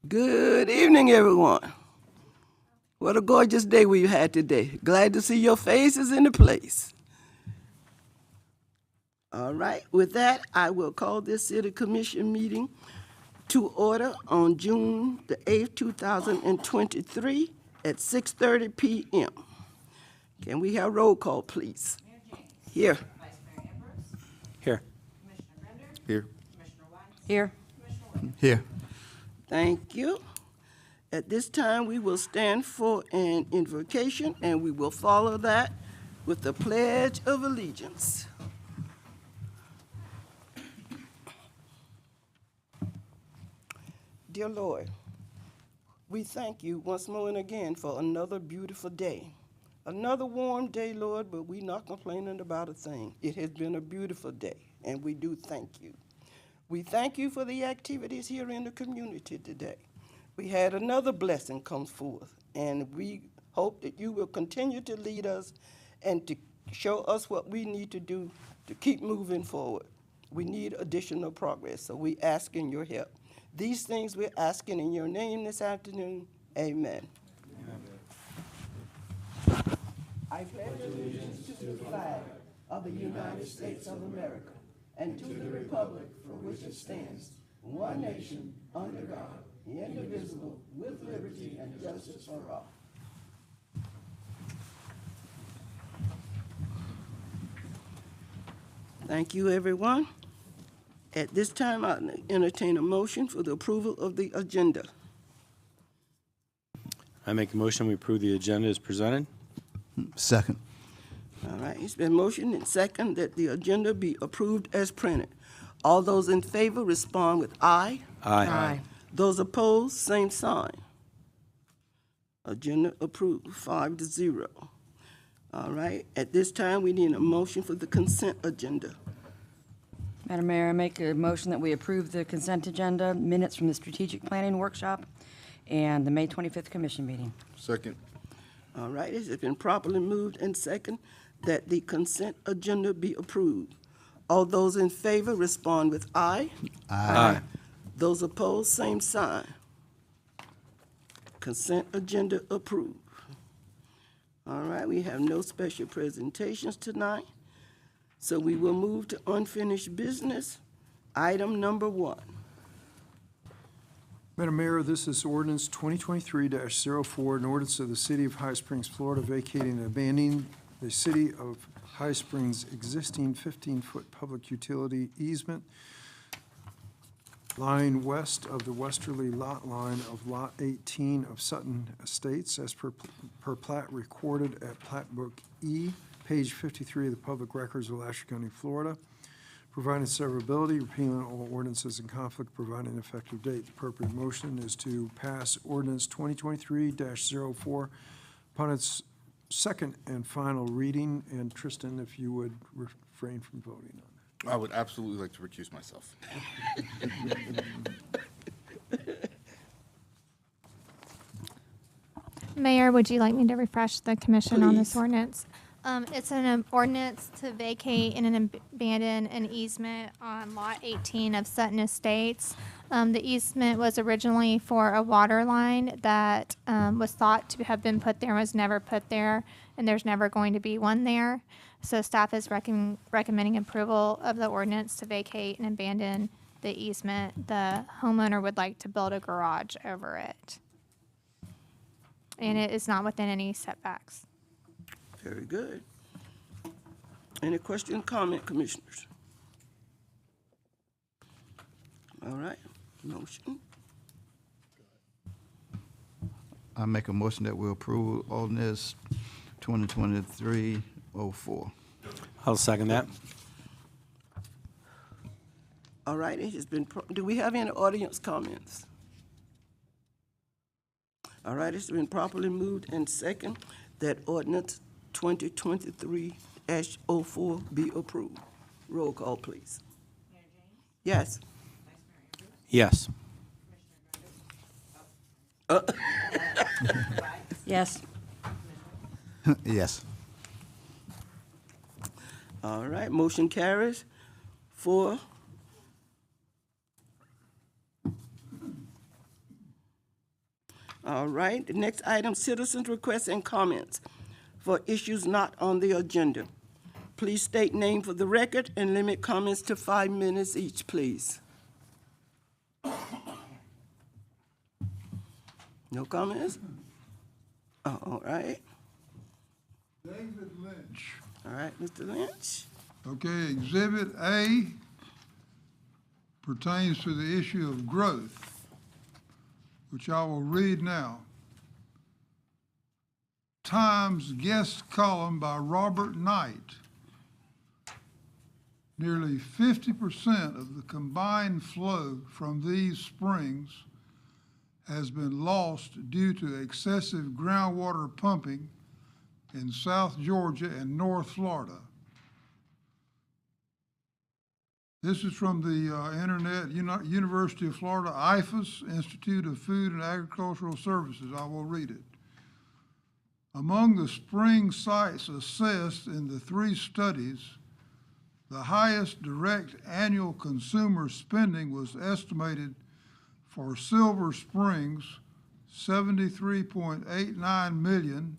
Good evening, everyone. What a gorgeous day we had today. Glad to see your faces in the place. All right, with that, I will call this City Commission meeting to order on June the 8th, 2023 at 6:30 p.m. Can we have roll call, please? Here. Here. Here. Here. Here. Thank you. At this time, we will stand for an invocation, and we will follow that with the Pledge of Allegiance. Dear Lord, we thank you once more and again for another beautiful day. Another warm day, Lord, but we're not complaining about a thing. It has been a beautiful day, and we do thank you. We thank you for the activities here in the community today. We had another blessing come forth, and we hope that you will continue to lead us and to show us what we need to do to keep moving forward. We need additional progress, so we ask in your help. These things we're asking in your name this afternoon. Amen. I pledge allegiance to the flag of the United States of America and to the republic for which it stands, one nation, under God, indivisible, with liberty and justice for all. Thank you, everyone. At this time, I entertain a motion for the approval of the agenda. I make a motion we approve the agenda as presented. Second. All right, it's been motioned and second that the agenda be approved as printed. All those in favor respond with aye. Aye. Those opposed, same sign. Agenda approved, 5-0. All right, at this time, we need a motion for the consent agenda. Madam Mayor, I make a motion that we approve the consent agenda, minutes from the strategic planning workshop, and the May 25th commission meeting. Second. All right, it has been properly moved and second that the consent agenda be approved. All those in favor respond with aye. Aye. Those opposed, same sign. Consent agenda approved. All right, we have no special presentations tonight, so we will move to unfinished business. Item number 1. Madam Mayor, this is ordinance 2023-04, an ordinance of the City of High Springs, Florida, vacating and abandoning the City of High Springs' existing 15-foot public utility easement lying west of the westerly lot line of Lot 18 of Sutton Estates as per plat recorded at Plat Book E, page 53 of the Public Records of Alachua County, Florida, providing severability, repealing all ordinances in conflict, providing an effective date. The appropriate motion is to pass ordinance 2023-04 upon its second and final reading. And Tristan, if you would refrain from voting on that. I would absolutely like to recuse myself. Mayor, would you like me to refresh the commission on this Please. ordinance? It's an ordinance to vacate and abandon an easement on Lot 18 of Sutton Estates. The easement was originally for a water line that was thought to have been put there, was never put there, and there's never going to be one there. So staff is recommending approval of the ordinance to vacate and abandon the easement. The homeowner would like to build a garage over it, and it is not within any setbacks. Very good. Any question, comment, commissioners? All right, motion. I make a motion that we approve ordinance 2023-04. I'll second that. All right, it has been, do we have any audience comments? All right, it's been properly moved and second that ordinance 2023-04 be approved. Roll call, please. Yes. Yes. Yes. Yes. All right, motion carries 4 All right, the next item, citizens' requests and comments for issues not on the agenda. Please state name for the record and limit comments to 5 minutes each, please. No comments? Oh, all right. David Lynch. All right, Mr. Lynch. Okay, Exhibit A pertains to the issue of growth, which I will read now. Times guest column by Robert Knight. Nearly 50% of the combined flow from these springs has been lost due to excessive groundwater pumping in South Georgia and North Florida. This is from the internet, University of Florida, IFAS, Institute of Food and Agricultural Services. I will read it. Among the spring sites assessed in the 3 studies, the highest direct annual consumer spending was estimated for Silver Springs, $73.89 million,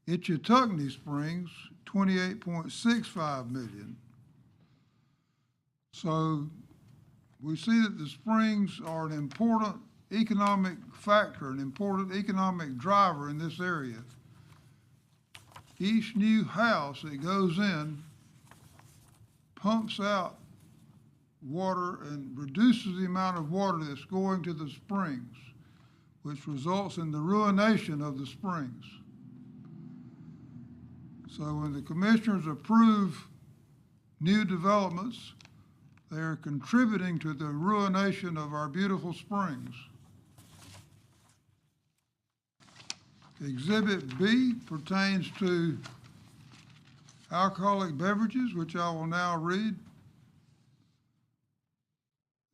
Ichetucknee Springs, $28.65 million. So we see that the springs are an important economic factor, an important economic driver in this area. Each new house that goes in pumps out water and reduces the amount of water that's going to the springs, which results in the ruination of the springs. So when the commissioners approve new developments, they are contributing to the ruination of our beautiful springs. Exhibit B pertains to alcoholic beverages, which I will now read.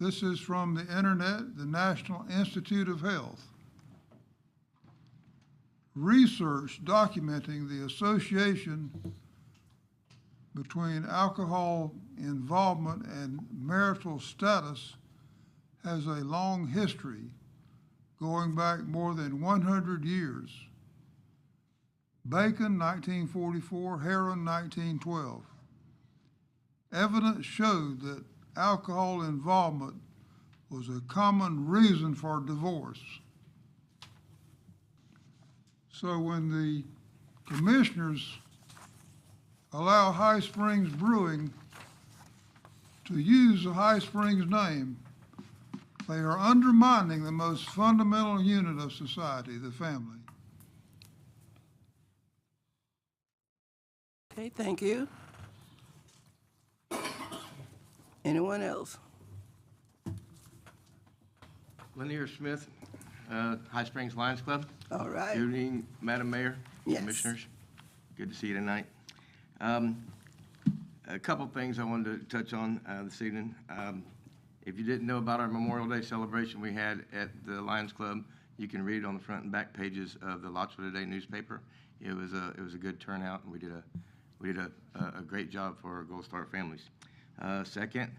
This is from the internet, the National Institute of Health. Research documenting the association between alcohol involvement and marital status has a long history, going back more than 100 years. Bacon, 1944, Heron, 1912. Evidence showed that alcohol involvement was a common reason for divorce. So when the commissioners allow High Springs Brewing to use the High Springs name, they are undermining the most fundamental unit of society, the family. Okay, thank you. Anyone else? Lanier Smith, High Springs Lions Club. All right. Good evening, Madam Mayor, Yes. Commissioners. Good to see you tonight. A couple things I wanted to touch on this evening. If you didn't know about our Memorial Day celebration we had at the Lions Club, you can read it on the front and back pages of the Lottsville Today newspaper. It was a good turnout, and we did a great job for our Gold Star families. Second,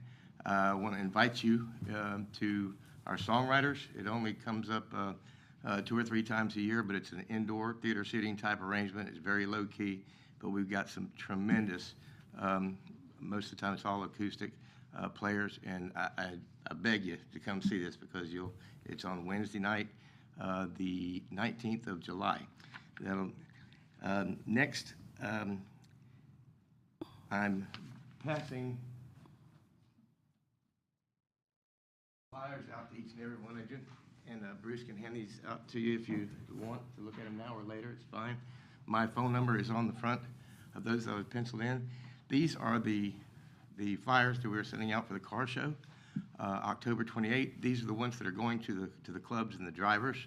I want to invite you to our songwriters. It only comes up 2 or 3 times a year, but it's an indoor theater seating type arrangement. It's very low key, but we've got some tremendous, most of the time it's all acoustic players, and I beg you to come see this because it's on Wednesday night, the 19th of July. Next, I'm passing flyers out to each and every one of you, and Bruce can hand these out to you if you want to look at them now or later. It's fine. My phone number is on the front of those that I penciled in. These are the flyers that we're sending out for the car show, October 28th. These are the ones that are going to the clubs and the drivers.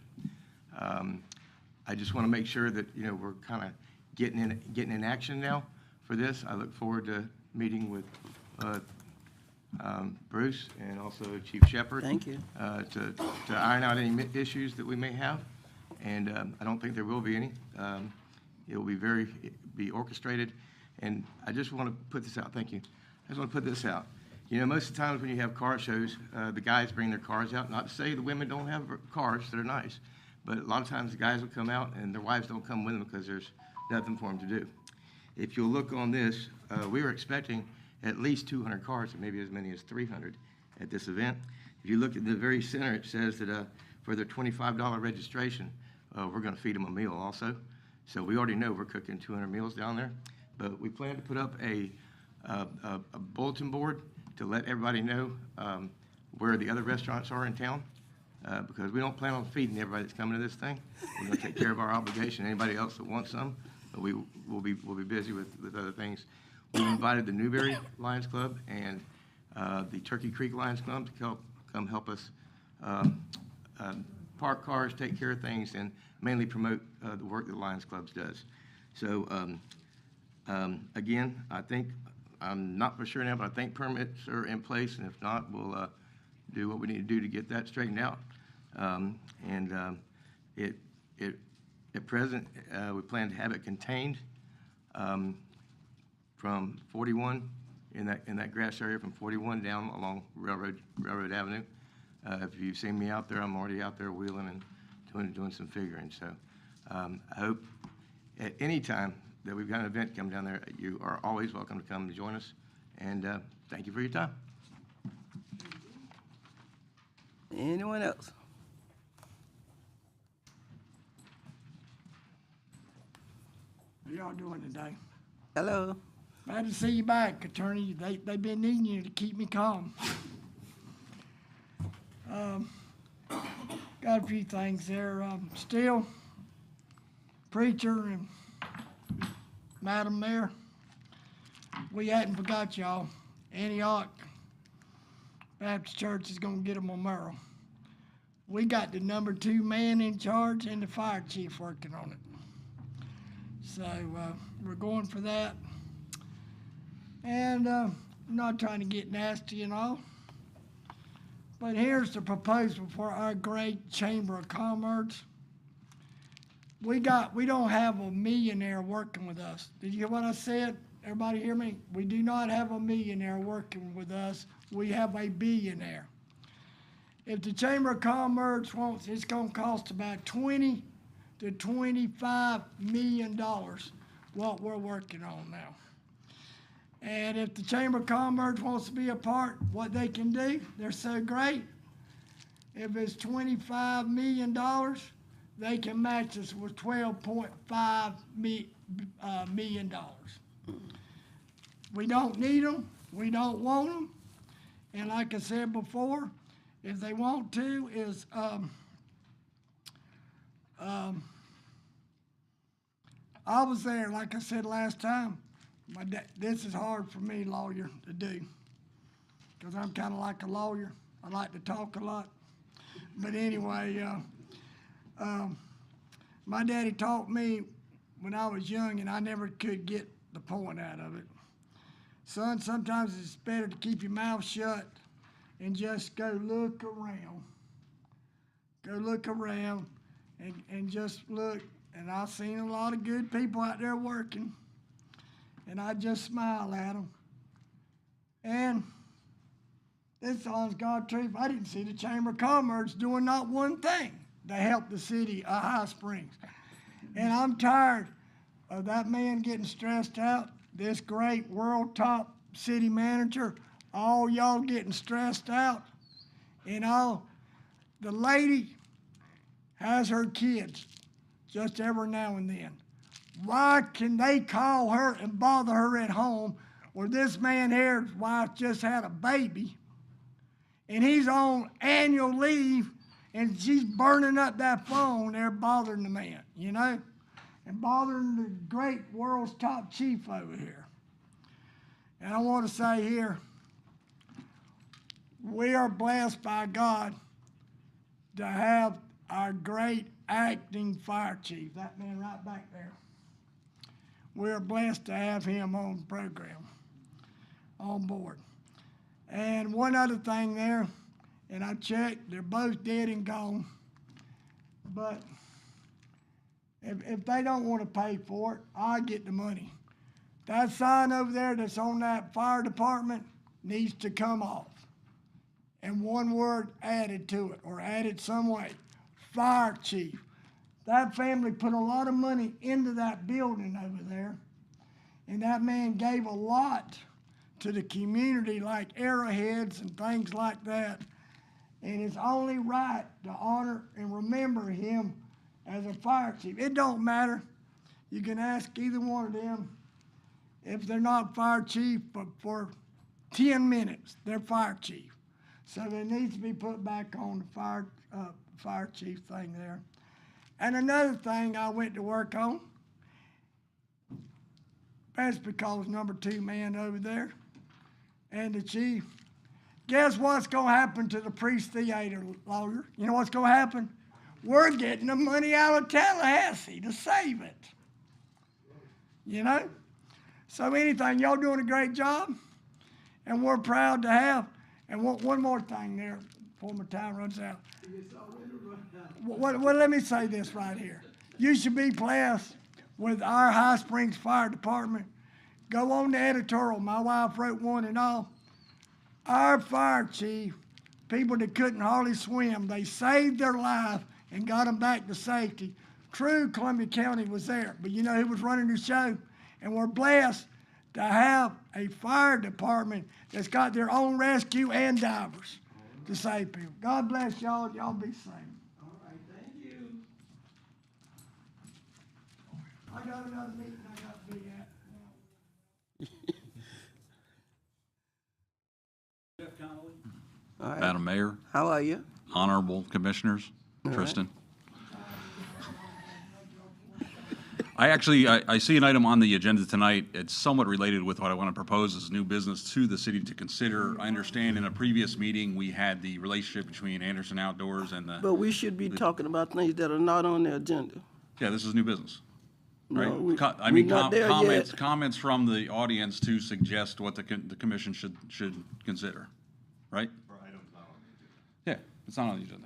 I just want to make sure that we're kind of getting in action now for this. I look forward to meeting with Bruce and also Chief Shepherd. Thank you. To iron out any issues that we may have, and I don't think there will be any. It will be orchestrated, and I just want to put this out. Thank you. I just want to put this out. Most of the times when you have car shows, the guys bring their cars out. Not to say the women don't have cars; they're nice, but a lot of times the guys will come out and their wives don't come with them because there's nothing for them to do. If you'll look on this, we were expecting at least 200 cars, and maybe as many as 300 at this event. If you look at the very center, it says that for their $25 registration, we're going to feed them a meal also. So we already know we're cooking 200 meals down there. But we plan to put up a bulletin board to let everybody know where the other restaurants are in town, because we don't plan on feeding everybody that's coming to this thing. We're going to take care of our obligation. Anybody else that wants some, we'll be busy with other things. We've invited the Newberry Lions Club and the Turkey Creek Lions Club to come help us park cars, take care of things, and mainly promote the work that Lions Clubs does. So again, I think, I'm not for sure now, but I think permits are in place, and if not, we'll do what we need to do to get that straightened out. At present, we plan to have it contained from 41 in that grass area, from 41 down along Railroad Avenue. If you've seen me out there, I'm already out there wheeling and doing some figuring. So I hope at any time that we've got an event come down there, you are always welcome to come and join us. And thank you for your time. Anyone else? How y'all doing today? Hello. Glad to see you back, Attorney. They've been needing you to keep me calm. Got a few things there. Still, Preacher and Madam Mayor, we hadn't forgot y'all. Antioch Baptist Church is gonna get a memorial. We got the number 2 man in charge and the fire chief working on it. So we're going for that. And I'm not trying to get nasty and all, but here's the proposal for our great Chamber of Commerce. We don't have a millionaire working with us. Did you hear what I said? Everybody hear me? We do not have a millionaire working with us. We have a billionaire. If the Chamber of Commerce wants, it's gonna cost about $20 to $25 million, what we're working on now. And if the Chamber of Commerce wants to be a part, what they can do, they're so great. If it's $25 million, they can match us with $12.5 million. We don't need them, we don't want them. And like I said before, if they want to, I was there, like I said last time. This is hard for me, lawyer, to do, because I'm kind of like a lawyer. I like to talk a lot. But anyway, my daddy taught me when I was young, and I never could get the point out of it. Son, sometimes it's better to keep your mouth shut and just go look around. Go look around and just look. And I've seen a lot of good people out there working, and I just smile at them. And this honest God truth, I didn't see the Chamber of Commerce doing not one thing to help the city of High Springs. And I'm tired of that man getting stressed out, this great world top city manager, all y'all getting stressed out. And all, the lady has her kids just every now and then. Why can they call her and bother her at home where this man here's wife just had a baby and he's on annual leave and she's burning up that phone there bothering the man, you know, and bothering the great world's top chief over here. And I want to say here, we are blessed by God to have our great acting fire chief, that man right back there. We're blessed to have him on the program, on board. And one other thing there, and I checked, they're both dead and gone. But if they don't want to pay for it, I get the money. That sign over there that's on that fire department needs to come off. And one word added to it, or added some way. Fire chief. That family put a lot of money into that building over there. And that man gave a lot to the community, like arrowheads and things like that. And it's only right to honor and remember him as a fire chief. It don't matter. You can ask either one of them if they're not fire chief, but for 10 minutes, they're fire chief. So there needs to be put back on the fire chief thing there. And another thing I went to work on, that's because number 2 man over there and the chief. Guess what's going to happen to the priest theater lawyer? You know what's going to happen? We're getting the money out of Tallahassee to save it. You know? So anything, y'all doing a great job, and we're proud to have. And one more thing there before my time runs out. Well, let me say this right here. You should be blessed with our High Springs Fire Department. Go on the editorial. My wife wrote one and all. Our fire chief, people that couldn't hardly swim, they saved their life and got them back to safety. True, Columbia County was there, but you know who was running the show? And we're blessed to have a fire department that's got their own rescue and divers to save people. God bless y'all. Y'all be safe. All right, thank you. I got another meeting I got to be at. All right. Madam Mayor, How are you? honorable commissioners, All right. Tristan. I see an item on the agenda tonight. It's somewhat related with what I want to propose as new business to the city to consider. I understand in a previous meeting, we had the relationship between Anderson Outdoors and the, But we should be talking about things that are not on the agenda. yeah, this is new business. No, Right? we- I we mean, not there comments, yet. comments from the audience to suggest what the commission should consider, right? Yeah, it's not on the agenda.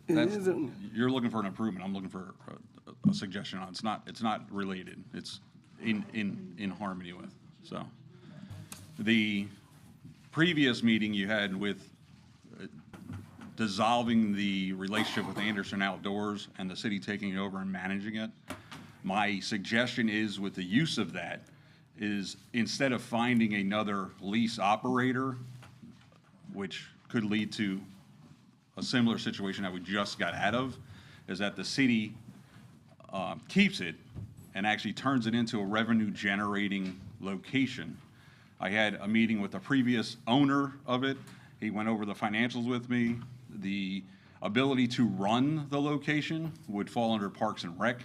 It That's- isn't. You're looking for an improvement, I'm looking for a suggestion on, it's not related, it's in harmony with, so. The previous meeting you had with dissolving the relationship with Anderson Outdoors and the city taking it over and managing it, my suggestion is with the use of that, is instead of finding another lease operator, which could lead to a similar situation that we just got out of, is that the city keeps it and actually turns it into a revenue-generating location. I had a meeting with the previous owner of it. He went over the financials with me. The ability to run the location would fall under Parks and Rec.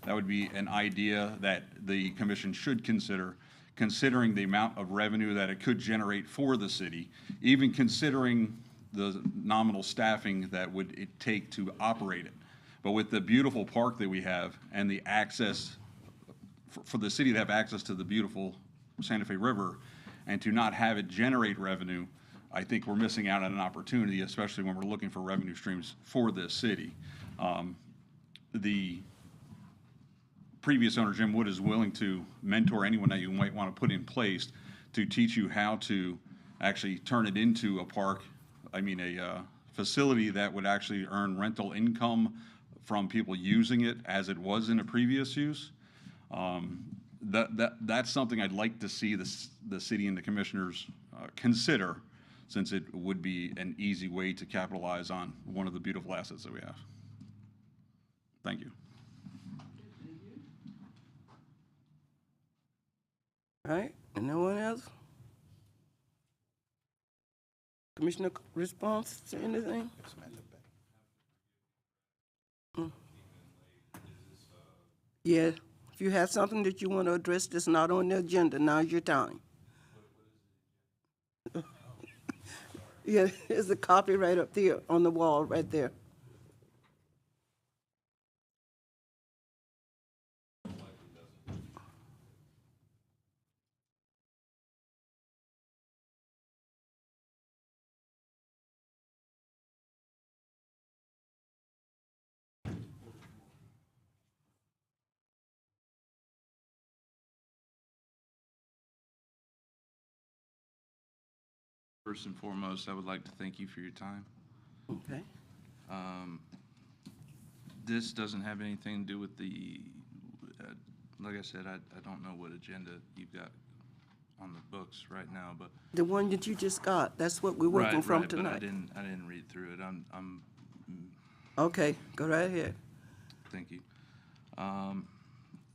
That would be an idea that the commission should consider, considering the amount of revenue that it could generate for the city, even considering the nominal staffing that would it take to operate it. But with the beautiful park that we have and the access, for the city to have access to the beautiful Santa Fe River and to not have it generate revenue, I think we're missing out on an opportunity, especially when we're looking for revenue streams for this city. The previous owner, Jim Wood, is willing to mentor anyone that you might want to put in place to teach you how to actually turn it into a park, a facility that would actually earn rental income from people using it as it was in a previous use. That's something I'd like to see the city and the commissioners consider, since it would be an easy way to capitalize on one of the beautiful assets that we have. Thank you. All right, and no one else? Commissioner response to anything? Yeah, if you have something that you want to address that's not on the agenda, now's your time. Yeah, there's a copy right up there on the wall, right there. First and foremost, I would like to thank you for your time. Okay. This doesn't have anything to do with the, like I said, I don't know what agenda you've got on the books right now, but. The one that you just got, that's what we're working Right, from right, but tonight. I didn't read through it. Okay, go right ahead. Thank you.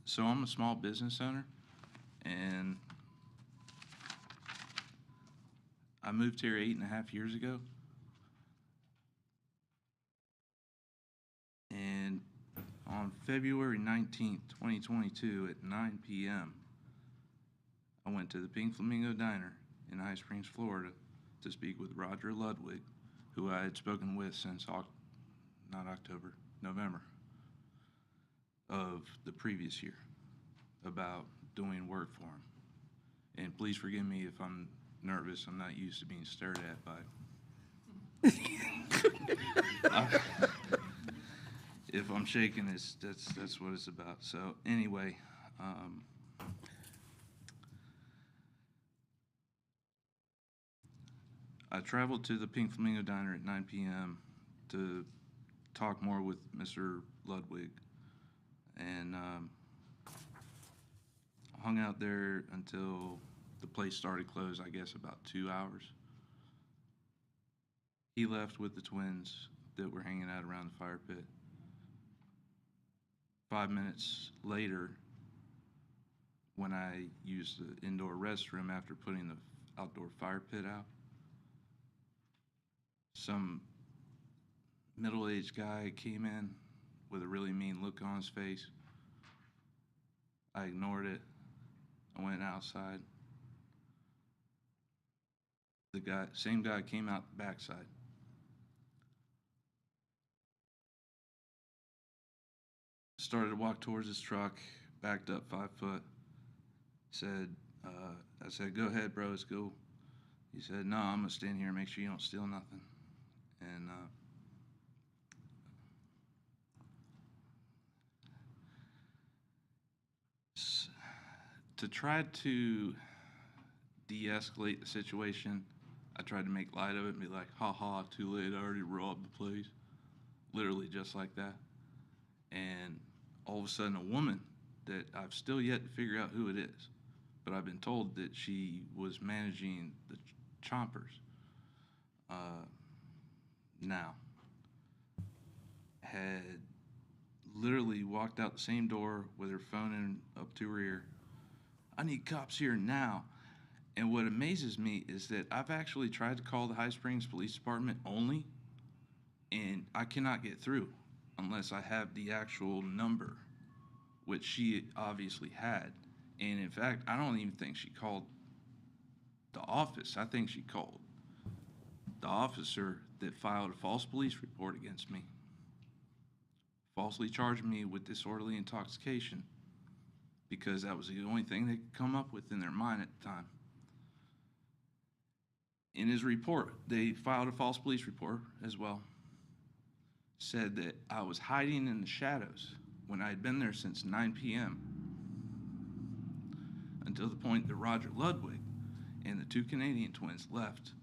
So I'm a small business owner, and I moved here 8.5 years ago. And on February 19th, 2022, at 9 p.m., I went to the Pink Flamingo Diner in High Springs, Florida, to speak with Roger Ludwig, who I had spoken with since November of the previous year about doing work for him. And please forgive me if I'm nervous. I'm not used to being stared at by. If I'm shaking, that's what it's about. So anyway, I traveled to the Pink Flamingo Diner at 9 p.m. to talk more with Mr. Ludwig, and hung out there until the place started closed, I guess about 2 hours. He left with the twins that were hanging out around the fire pit. 5 minutes later, when I used the indoor restroom after putting the outdoor fire pit out, some middle-aged guy came in with a really mean look on his face. I ignored it. I went outside. The same guy came out the backside. Started to walk towards his truck, backed up 5 foot. I said, "Go ahead, bro, let's go." He said, "No, I'm gonna stand here and make sure you don't steal nothing." And to try to de-escalate the situation, I tried to make light of it and be like, "Ha ha, too late, I already robbed the place." Literally just like that. And all of a sudden, a woman that I've still yet to figure out who it is, but I've been told that she was managing the chompers now, had literally walked out the same door with her phone in up to her ear. "I need cops here now." And what amazes me is that I've actually tried to call the High Springs Police Department only, and I cannot get through unless I have the actual number, which she obviously had. And in fact, I don't even think she called the office. I think she called the officer that filed a false police report against me, falsely charged me with disorderly intoxication, because that was the only thing they could come up with in their mind at the time. In his report, they filed a false police report as well. Said that I was hiding in the shadows when I had been there since 9 p.m. until the point that Roger Ludwig and the 2 Canadian twins left.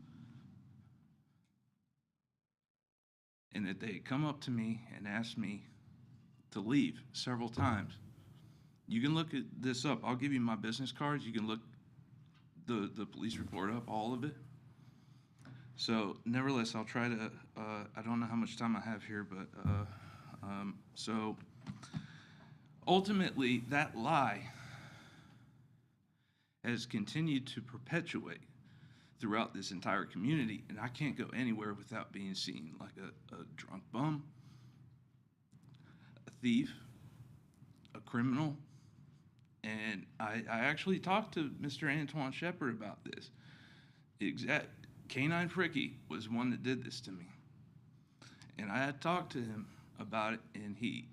And that they had come up to me and asked me to leave several times. You can look at this up. I'll give you my business cards. You can look the police report up, all of it. So nevertheless, I'll try to, I don't know how much time I have here, but so ultimately that lie has continued to perpetuate throughout this entire community, and I can't go anywhere without being seen like a drunk bum, a thief, a criminal. And I actually talked to Mr. Antoine Shepard about this. Canine Fricky was one that did this to me. And I had talked to him about it, and he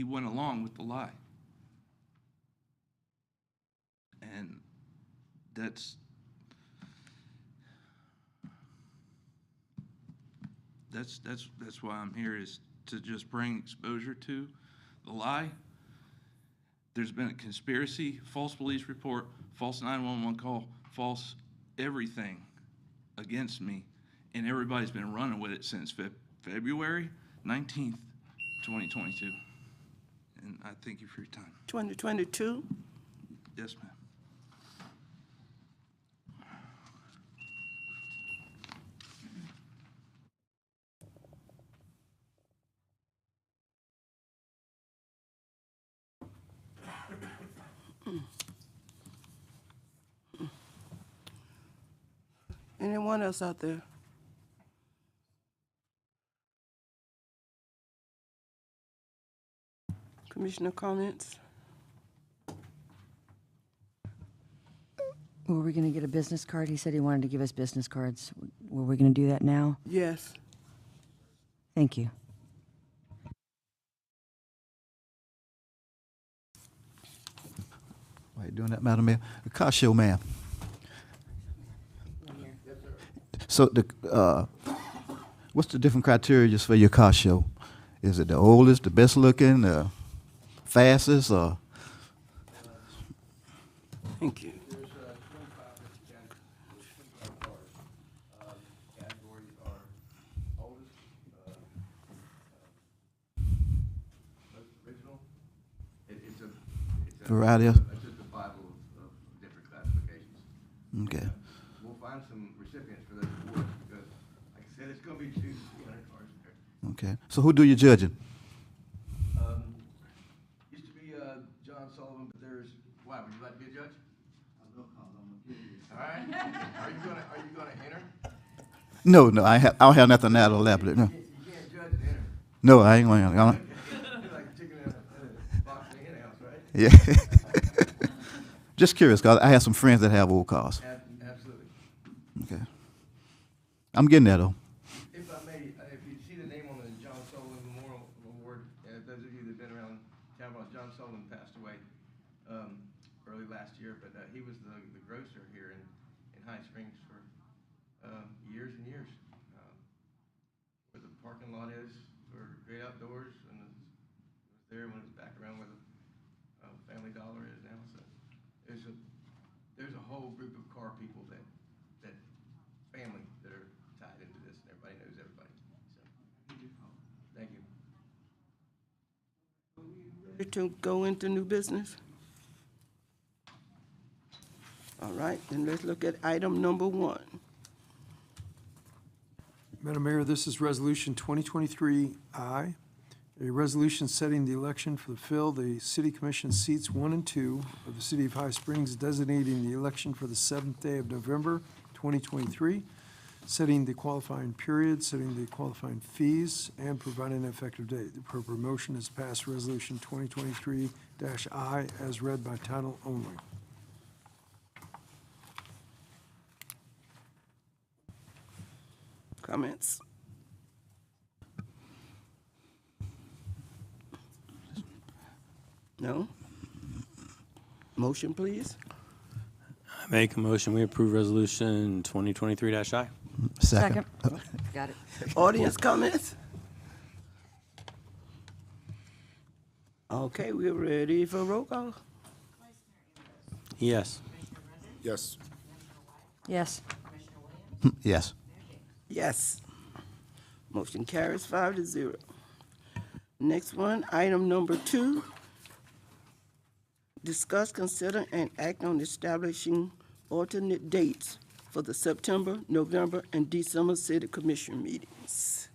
went along with the lie. And that's why I'm here, is to just bring exposure to the lie. There's been a conspiracy, false police report, false 911 call, false everything against me, and everybody's been running with it since February 19th, 2022. And I thank you for your time. 2022? Yes, ma'am. Anyone else out there? Commissioner comments? Were we going to get a business card? He said he wanted to give us business cards. Were we going to do that now? Yes. Thank you. While you're doing that, Madam Mayor, the car show, ma'am. So what's the different criteria just for your car show? Is it the oldest, the best looking, the fastest, or? Thank you. There's 25 different cars. Categories are oldest, most original. It's a Variety of- It's just a Bible of different classifications. Okay. We'll find some recipients for those awards because, like I said, it's going to be 200 to 300 cars in there. Okay. So who do your judging? Used to be John Sullivan, but there's, why, would you like to be a judge? All right. Are you gonna enter? No, I don't have nothing that elaborate. No, You can't judge and enter. no, I ain't going. You're like chicken in a box in a hen house, right? Yeah. Just curious, cause I have some friends that have old cars. Absolutely. Okay. I'm getting that though. If I may, if you see the name on the John Sullivan Memorial Award, those of you that've been around town, John Sullivan passed away early last year, but he was the grocer here in High Springs for years and years. Where the parking lot is for Great Outdoors, and it was there when it was back around where the Family Dollar is now. So there's a whole group of car people that family that are tied into this, and everybody knows everybody. So, thank you. Ready to go into new business? All right, then let's look at item number 1. Madam Mayor, this is Resolution 2023-I, a resolution setting the election for the fill the City Commission seats 1 and 2 of the City of High Springs, designating the election for the 7th day of November 2023, setting the qualifying period, setting the qualifying fees, and providing an effective date. The appropriate motion is pass Resolution 2023-I as read by title only. Comments? No? Motion, please? I make a motion, we approve resolution 2023-I. Second. Got it. Audience comments? Okay, we're ready for roll call. Yes. Yes. Yes. Yes. Yes. Motion carries 5-0. Next one, item number 2. Discuss, consider, and act on establishing alternate dates for the September, November, and December City Commission meetings.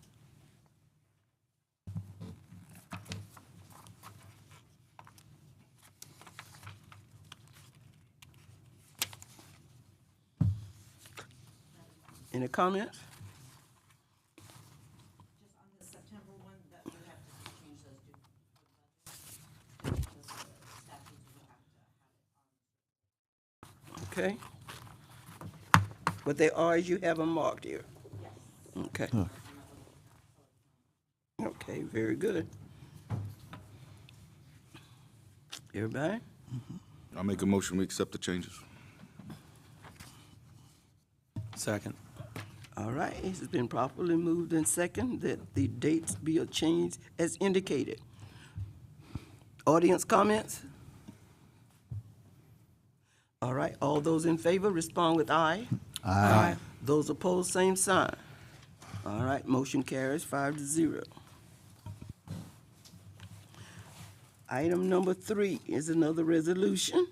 Any comments? Just on the September one, that we have to change those two. Statutes will have to have it on. Okay. What they are, is you have them marked here. Okay. Okay, very good. Everybody? I'll make a motion, we accept the changes. Second. All right, it has been properly moved and second that the dates be changed as indicated. Audience comments? All right, all those in favor respond with aye. Aye. Those opposed, same sign. All right, motion carries 5-0. Item number 3 is another resolution.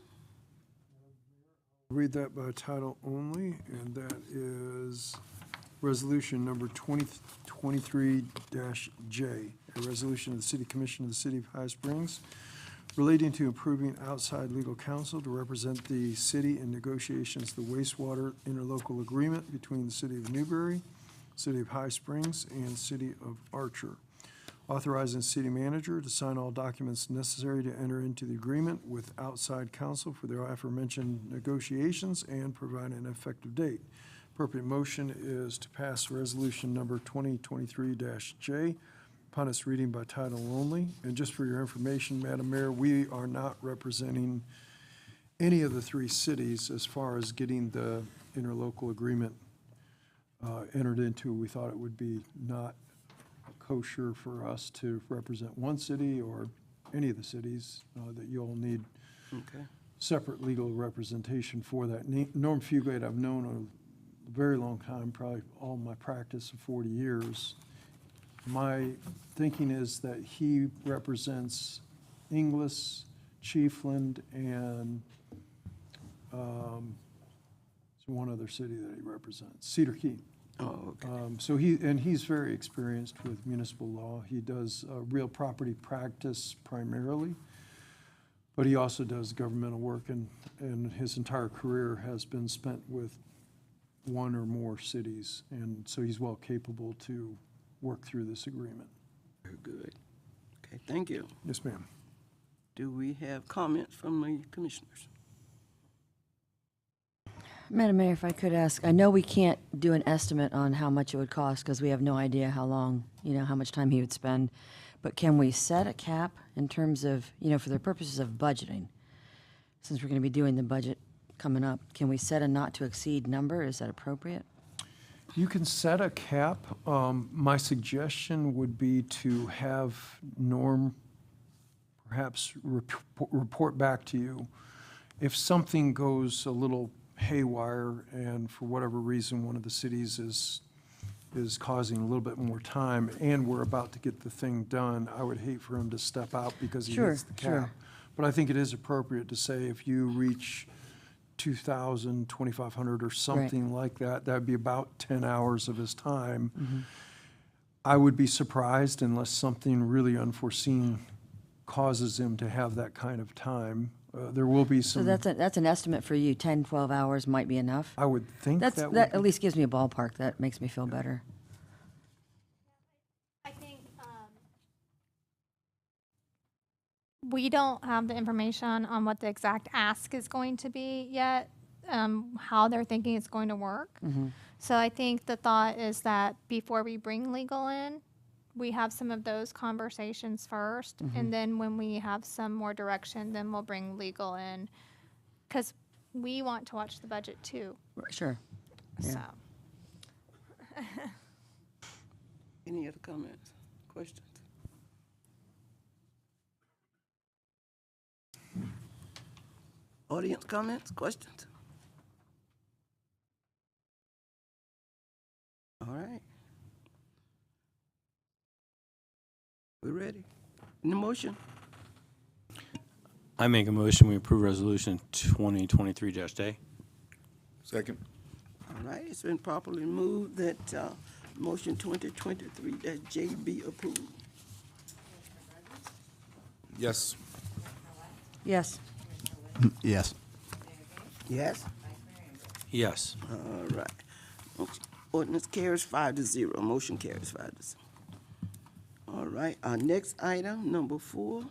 Read that by title only, and that is resolution number 2023-J, a resolution of the City Commission of the City of High Springs relating to approving outside legal counsel to represent the city in negotiations of the wastewater interlocal agreement between the City of Newberry, City of High Springs, and City of Archer. Authorizing the city manager to sign all documents necessary to enter into the agreement with outside counsel for the aforementioned negotiations and provide an effective date. Appropriate motion is to pass resolution number 2023-J upon its reading by title only. And just for your information, Madam Mayor, we are not representing any of the 3 cities as far as getting the interlocal agreement entered into. We thought it would be not kosher for us to represent one city or any of the cities, that you'll need Okay. separate legal representation for that. Norm Fugate, I've known a very long time, probably all my practice of 40 years. My thinking is that he represents Inglis, Chiefland, and there's one other city that he represents, Cedar Key. Oh, okay. So he's very experienced with municipal law. He does real property practice primarily, but he also does governmental work, and his entire career has been spent with one or more cities, and so he's well capable to work through this agreement. Very good. Okay, thank you. Yes, ma'am. Do we have comments from the commissioners? Madam Mayor, if I could ask, I know we can't do an estimate on how much it would cost because we have no idea how long, how much time he would spend. But can we set a cap in terms of, for the purposes of budgeting? Since we're going to be doing the budget coming up, can we set a not to exceed number? Is that appropriate? You can set a cap. My suggestion would be to have Norm perhaps report back to you. If something goes a little haywire and for whatever reason one of the cities is causing a little bit more time and we're about to get the thing done, I would hate for him to step out because he hits the cap. Sure. But I think it is appropriate to say if you reach 2,000, 2,500 or something like that, that'd be about 10 hours of his time. Mm-hmm. I would be surprised unless something really unforeseen causes him to have that kind of time. There will be some. So that's an estimate for you. 10, 12 hours might be enough. I would think That would at be- least gives me a ballpark. That makes me feel better. I think we don't have the information on what the exact ask is going to be yet, how they're thinking it's going to work. So I think the thought is that before we bring legal in, we have some of those conversations first, and then when we have some more direction, then we'll bring legal in, because we want to watch the budget too. Sure. Yeah. So. Any other comments, questions? Audience comments, questions? All right. We're ready. Any motion? I make a motion, we approve resolution 2023-J. Second. All right, it's been properly moved that motion 2023-J be approved. Yes. Yes. Yes. Yes? Yes. All right. Ordinance carries 5-0. Motion carries 5-0. All right, our next item, number 4.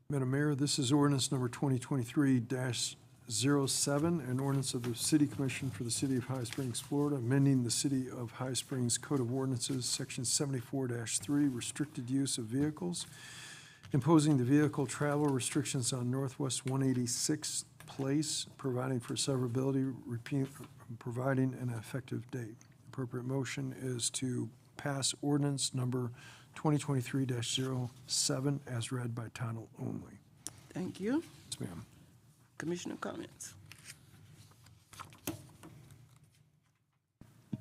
Madam Mayor, this is ordinance number 2023-07, an ordinance of the City Commission for the City of High Springs, Florida, amending the City of High Springs Code of Ordinances, Section 74-3, restricted use of vehicles, imposing the vehicle travel restrictions on Northwest 186th Place, providing for severability, providing an effective date. Appropriate motion is to pass ordinance number 2023-07 as read by title only. Thank you. Yes, ma'am. Commissioner comments?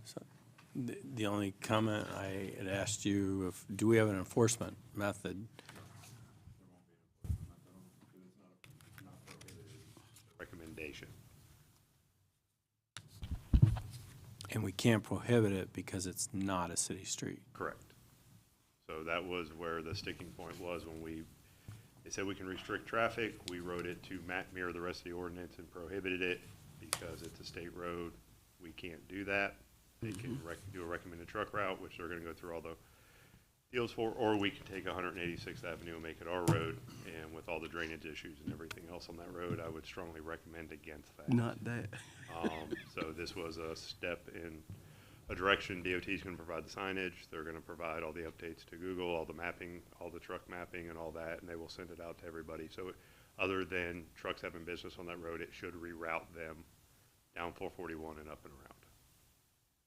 So the only comment I had asked you, do we have an enforcement method? And we can't prohibit it because it's not a city street. Correct. So that was where the sticking point was when they said we can restrict traffic. We wrote it to mirror the rest of the ordinance and prohibited it because it's a state road. We can't do that. They can do a recommended truck route, which they're gonna go through all the deals for, or we can take 186th Avenue and make it our road. And with all the drainage issues and everything else on that road, I would strongly recommend against that. Not that. So this was a step in a direction. DOT is going to provide the signage. They're going to provide all the updates to Google, all the mapping, all the truck mapping and all that, and they will send it out to everybody. So other than trucks having business on that road, it should reroute them down 441 and up and around.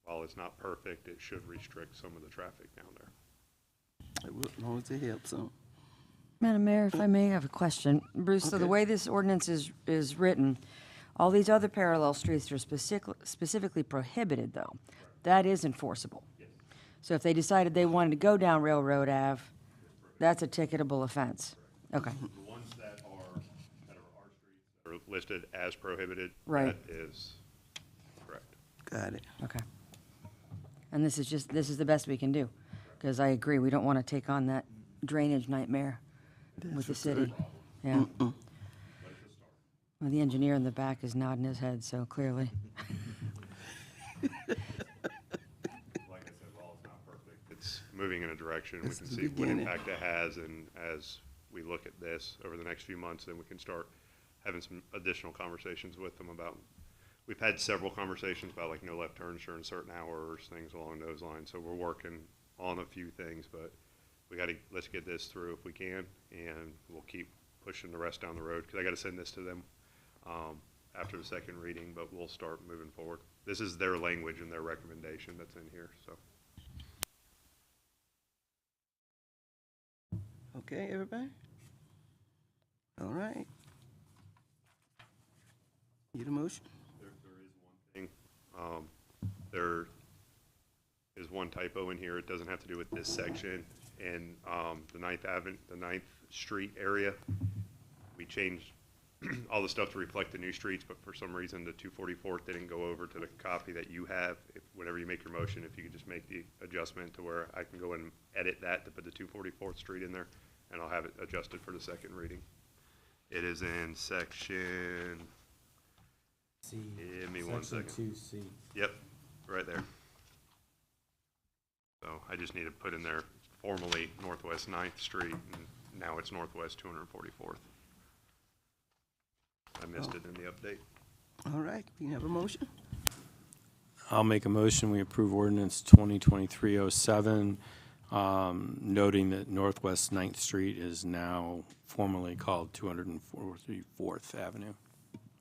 While it's not perfect, it should restrict some of the traffic down there. As long as it helps them. Madam Mayor, if I may, I have a question. Bruce, so the Okay. way this ordinance is written, all these other parallel streets are specifically prohibited, though. That is enforceable. So if they decided they wanted to go down Railroad Ave, that's a ticketable offense. Okay. The ones that are our streets that are listed as prohibited, Right. that is correct. Got it. Okay. And this is the best we can do, because I agree, we don't want to take on that drainage nightmare with the city. Yeah. Well, the engineer in the back is nodding his head, so clearly. Like I said, while it's not perfect, it's moving in a direction. We It's can the see what beginning. impact it has, and as we look at this over the next few months, then we can start having some additional conversations with them about, we've had several conversations about like no left turns during certain hours, things along those lines. So we're working on a few things, but let's get this through if we can, and we'll keep pushing the rest down the road, because I got to send this to them after the second reading, but we'll start moving forward. This is their language and their recommendation that's in here, so. Okay, everybody? All right. Need a motion? There is one thing. There is one typo in here. It doesn't have to do with this section. In the 9th Street area, we changed all the stuff to reflect the new streets, but for some reason the 244th didn't go over to the copy that you have. Whenever you make your motion, if you could just make the adjustment to where I can go and edit that to put the 244th Street in there, and I'll have it adjusted for the second reading. It is in section. Give me 1 second. 2C. Yep, right there. So I just need to put in there formerly Northwest 9th Street, and now it's Northwest 244th. I missed it in the update. All right, we have a motion? I'll make a motion, we approve ordinance 2023-07, noting that Northwest 9th Street is now formerly called 244th Avenue,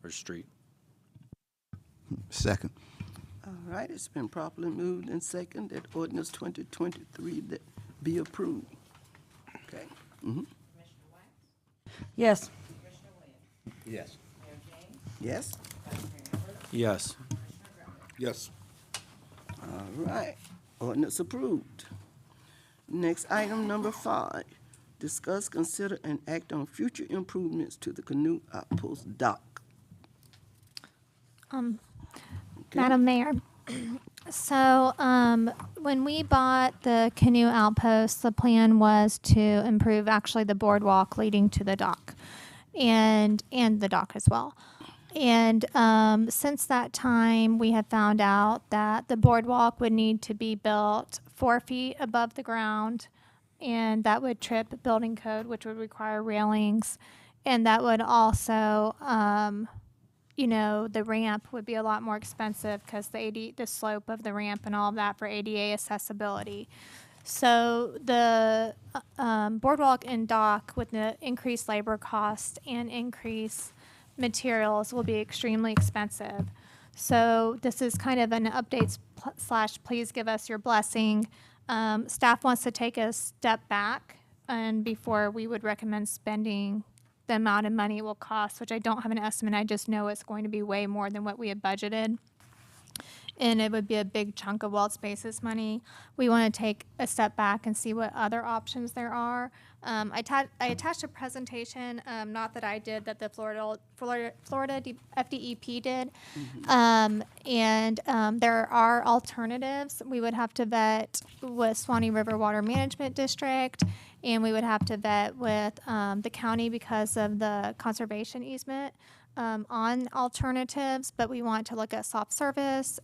or Street. Second. All right, it's been properly moved and second that ordinance 2023 that be approved. Okay. Yes. Yes. Yes? Yes. Yes. All right, ordinance approved. Next item, number 5, discuss, consider, and act on future improvements to the Canoe Outpost dock. Madam Mayor, so when we bought the Canoe Outpost, the plan was to improve actually the boardwalk leading to the dock and the dock as well. And since that time, we have found out that the boardwalk would need to be built 4 feet above the ground, and that would trip building code, which would require railings, and that would also the ramp would be a lot more expensive because the slope of the ramp and all of that for ADA accessibility. So the boardwalk and dock, with the increased labor cost and increased materials, will be extremely expensive. So this is kind of an update / please give us your blessing. Staff wants to take a step back, and before we would recommend spending the amount of money it will cost, which I don't have an estimate, I just know it's going to be way more than what we had budgeted. and it would be a big chunk of Walt Spaces money. We want to take a step back and see what other options there are. I attached a presentation, not that I did, that the Florida FDEP did. There are alternatives. We would have to vet with Swanee River Water Management District, and we would have to vet with the county because of the conservation easement on alternatives. But we want to look at soft service,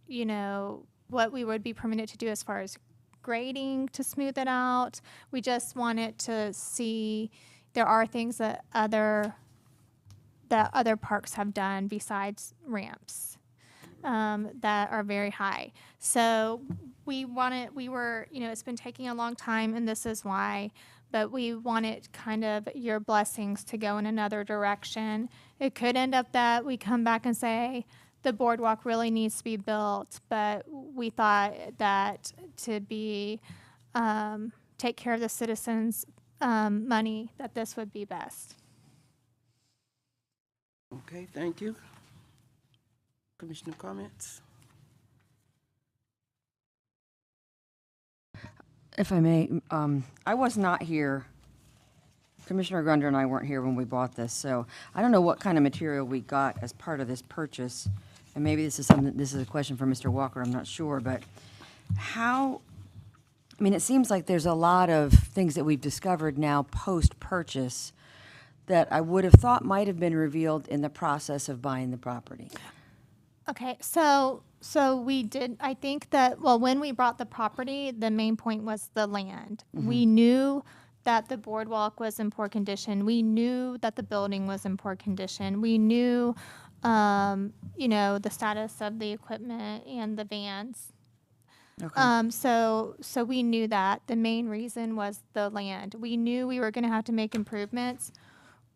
you know, what we would be permitted to do as far as grading to smooth it out. We just wanted to see there are things that other parks have done besides ramps that are very high. So we were, you know, it's been taking a long time, and this is why, but we wanted kind of your blessings to go in another direction. It could end up that we come back and say, the boardwalk really needs to be built, but we thought that to be, take care of the citizens' money, that this would be best. Okay, thank you. Commissioner comments? If I may, I was not here. Commissioner Grunder and I weren't here when we bought this, so I don't know what kind of material we got as part of this purchase. And maybe this is a question for Mr. Walker, I'm not sure, but how, I mean, it seems like there's a lot of things that we've discovered now post-purchase that I would have thought might have been revealed in the process of buying the property. Okay, so we did, I think that, well, when we bought the property, the main point was the land. We knew that the boardwalk was in poor condition. We knew that the building was in poor condition. We knew, you know, the status of the equipment and the vans. Okay. So we knew that. The main reason was the land. We knew we were going to have to make improvements.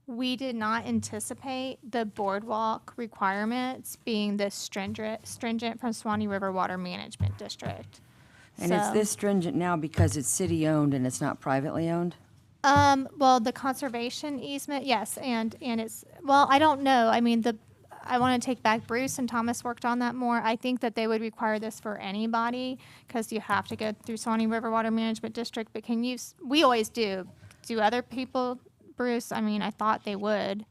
We did not anticipate the boardwalk requirements being this stringent from Swanee River Water Management District. And it's this stringent now because it's city-owned and it's not privately owned? Well, the conservation easement, yes, and it's, well, I don't know. I mean, I want to take back, Bruce and Thomas worked on that more. I think that they would require this for anybody because you have to go through Swanee River Water Management District, but we always do. Do other people, Bruce? I mean, I thought they would.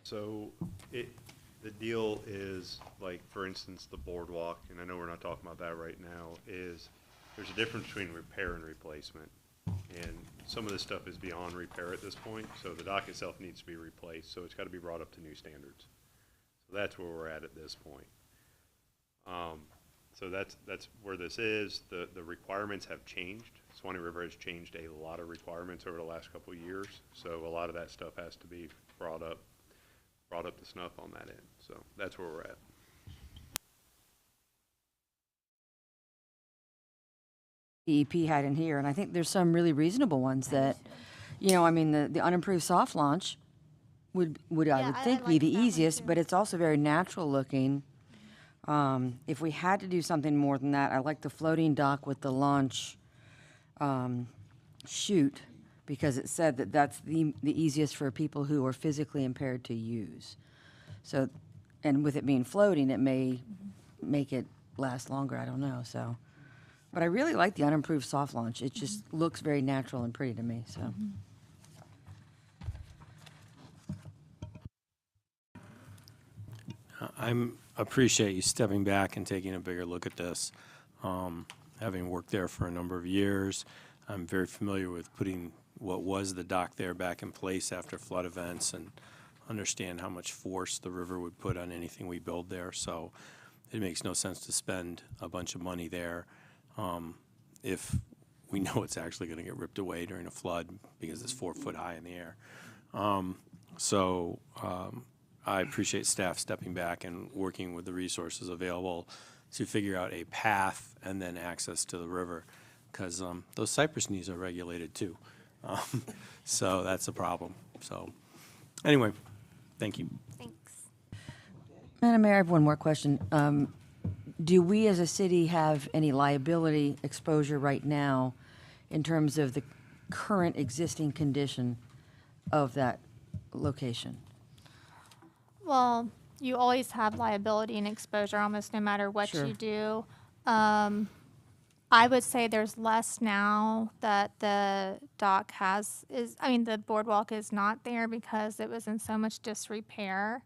So the deal is, like, for instance, the boardwalk, and I know we're not talking about that right now, is there's a difference between repair and replacement. And some of this stuff is beyond repair at this point, so the dock itself needs to be replaced, so it's got to be brought up to new standards. So that's where we're at this point. So that's where this is. The requirements have changed. Swanee River has changed a lot of requirements over the last couple of years, so a lot of that stuff has to be brought up to snuff on that end. So that's where we're at. DEP had in here, and I think there's some really reasonable ones that, you know, I mean, the unimproved soft launch would I would think be the easiest, but it's also very natural looking. If we had to do something more than that, I like the floating dock with the launch chute, because it said that that's the easiest for people who are physically impaired to use. So, and with it being floating, it may make it last longer, I don't know, so. But I really like the unimproved soft launch. It just looks very natural and pretty to me, so. I appreciate you stepping back and taking a bigger look at this. Having worked there for a number of years, I'm very familiar with putting what was the dock there back in place after flood events and understand how much force the river would put on anything we build there. So it makes no sense to spend a bunch of money there if we know it's actually going to get ripped away during a flood because it's 4 foot high in the air. I appreciate staff stepping back and working with the resources available to figure out a path and then access to the river, because those cypress knees are regulated too. So that's a problem. So anyway, thank you. Thanks. Madam Mayor, I have one more question. Do we as a city have any liability exposure right now in terms of the current existing condition of that location? Well, you always have liability and exposure almost no matter what Sure. you do. I would say there's less now that the dock the boardwalk is not there because it was in so much disrepair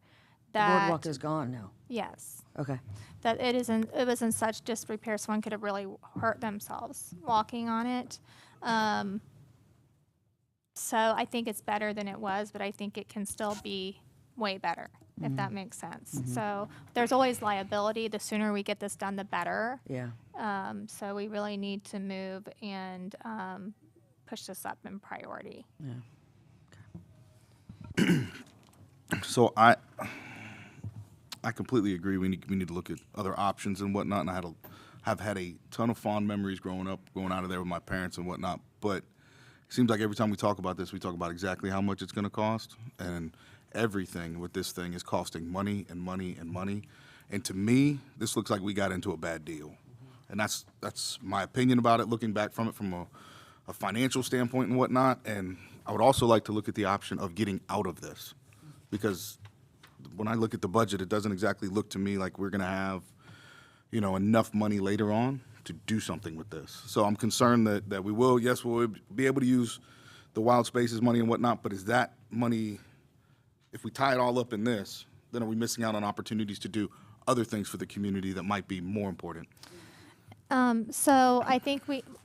The that. boardwalk is gone now. Yes. Okay. That it was in such disrepair, someone could have really hurt themselves walking on it. So I think it's better than it was, but I think it can still be way better, if that makes sense. So there's always liability. The sooner we get this done, the better. Yeah. So we really need to move and push this up in priority. So I completely agree. We need to look at other options and whatnot. And have had a ton of fond memories growing up, going out of there with my parents and whatnot. But it seems like every time we talk about this, we talk about exactly how much it's going to cost, and everything with this thing is costing money and money and money. And to me, this looks like we got into a bad deal, and that's my opinion about it. Looking back from it from a financial standpoint and whatnot, and I would also like to look at the option of getting out of this, because when I look at the budget, it doesn't exactly look to me like we're going to have, enough money later on to do something with this. So I'm concerned that we'll be able to use the wild spaces money and whatnot, but is that money, if we tie it all up in this, then are we missing out on opportunities to do other things for the community that might be more important? So I think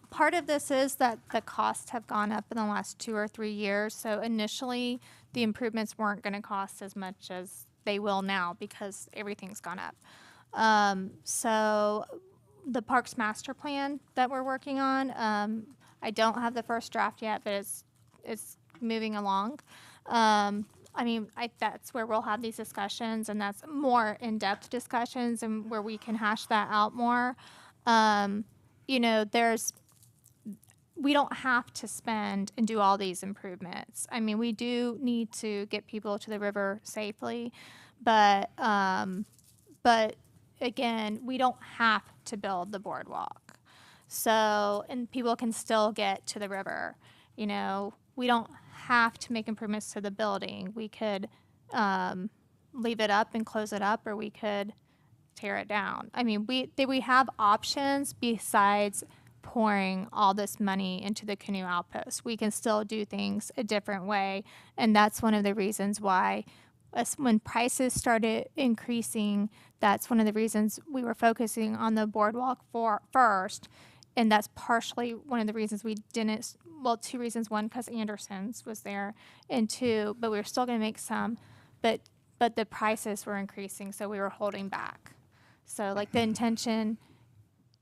part of this is that the costs have gone up in the last 2 or 3 years. So initially, the improvements weren't going to cost as much as they will now because everything's gone up. So the Parks Master Plan that we're working on, I don't have the first draft yet, but it's moving along. That's where we'll have these discussions, and that's more in-depth discussions and where we can hash that out more. We don't have to spend and do all these improvements. We do need to get people to the river safely, but again, we don't have to build the boardwalk. So, and people can still get to the river. We don't have to make improvements to the building. We could leave it up and close it up, or we could tear it down. We have options besides pouring all this money into the canoe outpost. We can still do things a different way, and that's one of the reasons why when prices started increasing, that's one of the reasons we were focusing on the boardwalk first, and that's partially one of the reasons we didn't, 2 reasons. 1, because Anderson's was there, and 2, but we were still going to make some, but the prices were increasing, so we were holding back. So the intention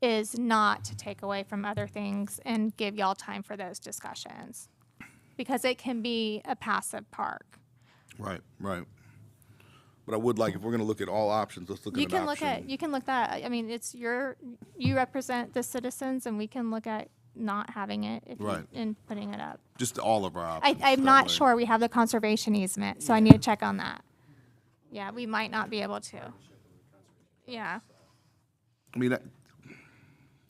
is not to take away from other things and give y'all time for those discussions, because it can be a passive park. Right. But I would like, if we're going to look at all options, let's look at an option. You can look at, you represent the citizens, and we can look at not having it and putting it up. Just all of our options. I'm not sure we have the conservation easement, so I need to check on that. Yeah, we might not be able to. Yeah.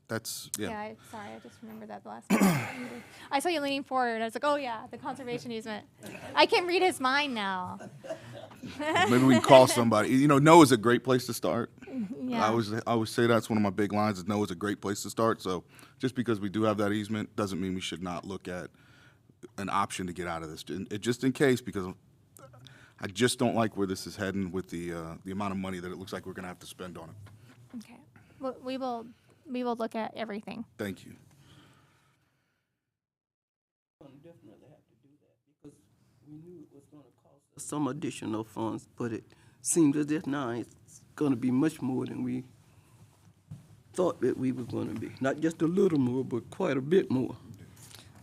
That's, yeah. Sorry, I just remembered that the last time. I saw you leaning forward. I was like, oh yeah, the conservation easement. I can read his mind now. Maybe we can call somebody. No is a great place to start. Yeah. I always say that's one of my big lines, is no is a great place to start. So just because we do have that easement doesn't mean we should not look at an option to get out of this. Just in case, because I just don't like where this is heading with the amount of money that it looks like we're going to have to spend on it. Okay. Well, we will look at everything. Thank you. Definitely have to do that because we knew it was going to cost us some additional funds, but it seems as if now it's going to be much more than we thought that we were going to be. Not just a little more, but quite a bit more.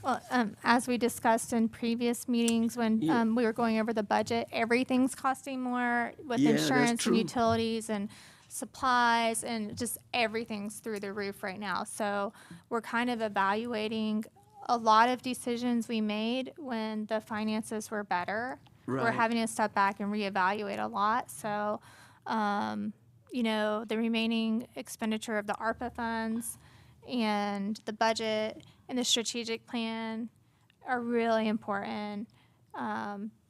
Well, as we discussed in previous meetings when we were going over the budget, everything's costing more with insurance and utilities and supplies, and just everything's through the roof right now. So we're kind of evaluating a lot of decisions we made when the finances were better. We're having to step back and reevaluate a lot. So, the remaining expenditure of the ARPA funds and the budget and the strategic plan are really important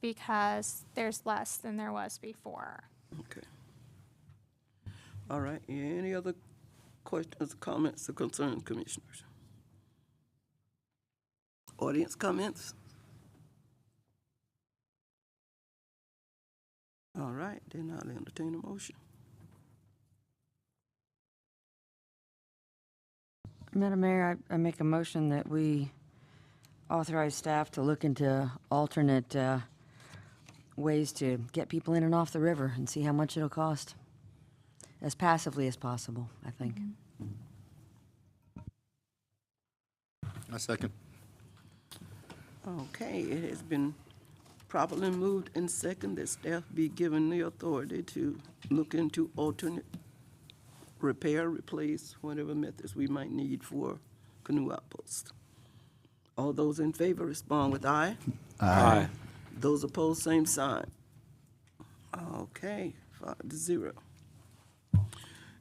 because there's less than there was before. Okay. All right, any other questions, comments, or concerns, commissioners? Audience comments? All right, then I'll entertain a motion. Madam Mayor, I make a motion that we authorize staff to look into alternate ways to get people in and off the river and see how much it'll cost, as passively as possible, I think. I second. Okay, it has been properly moved and second that staff be given the authority to look into alternate repair, replace, whatever methods we might need for canoe outposts. All those in favor respond with aye. Aye. Those opposed, same sign. Okay, 5-0.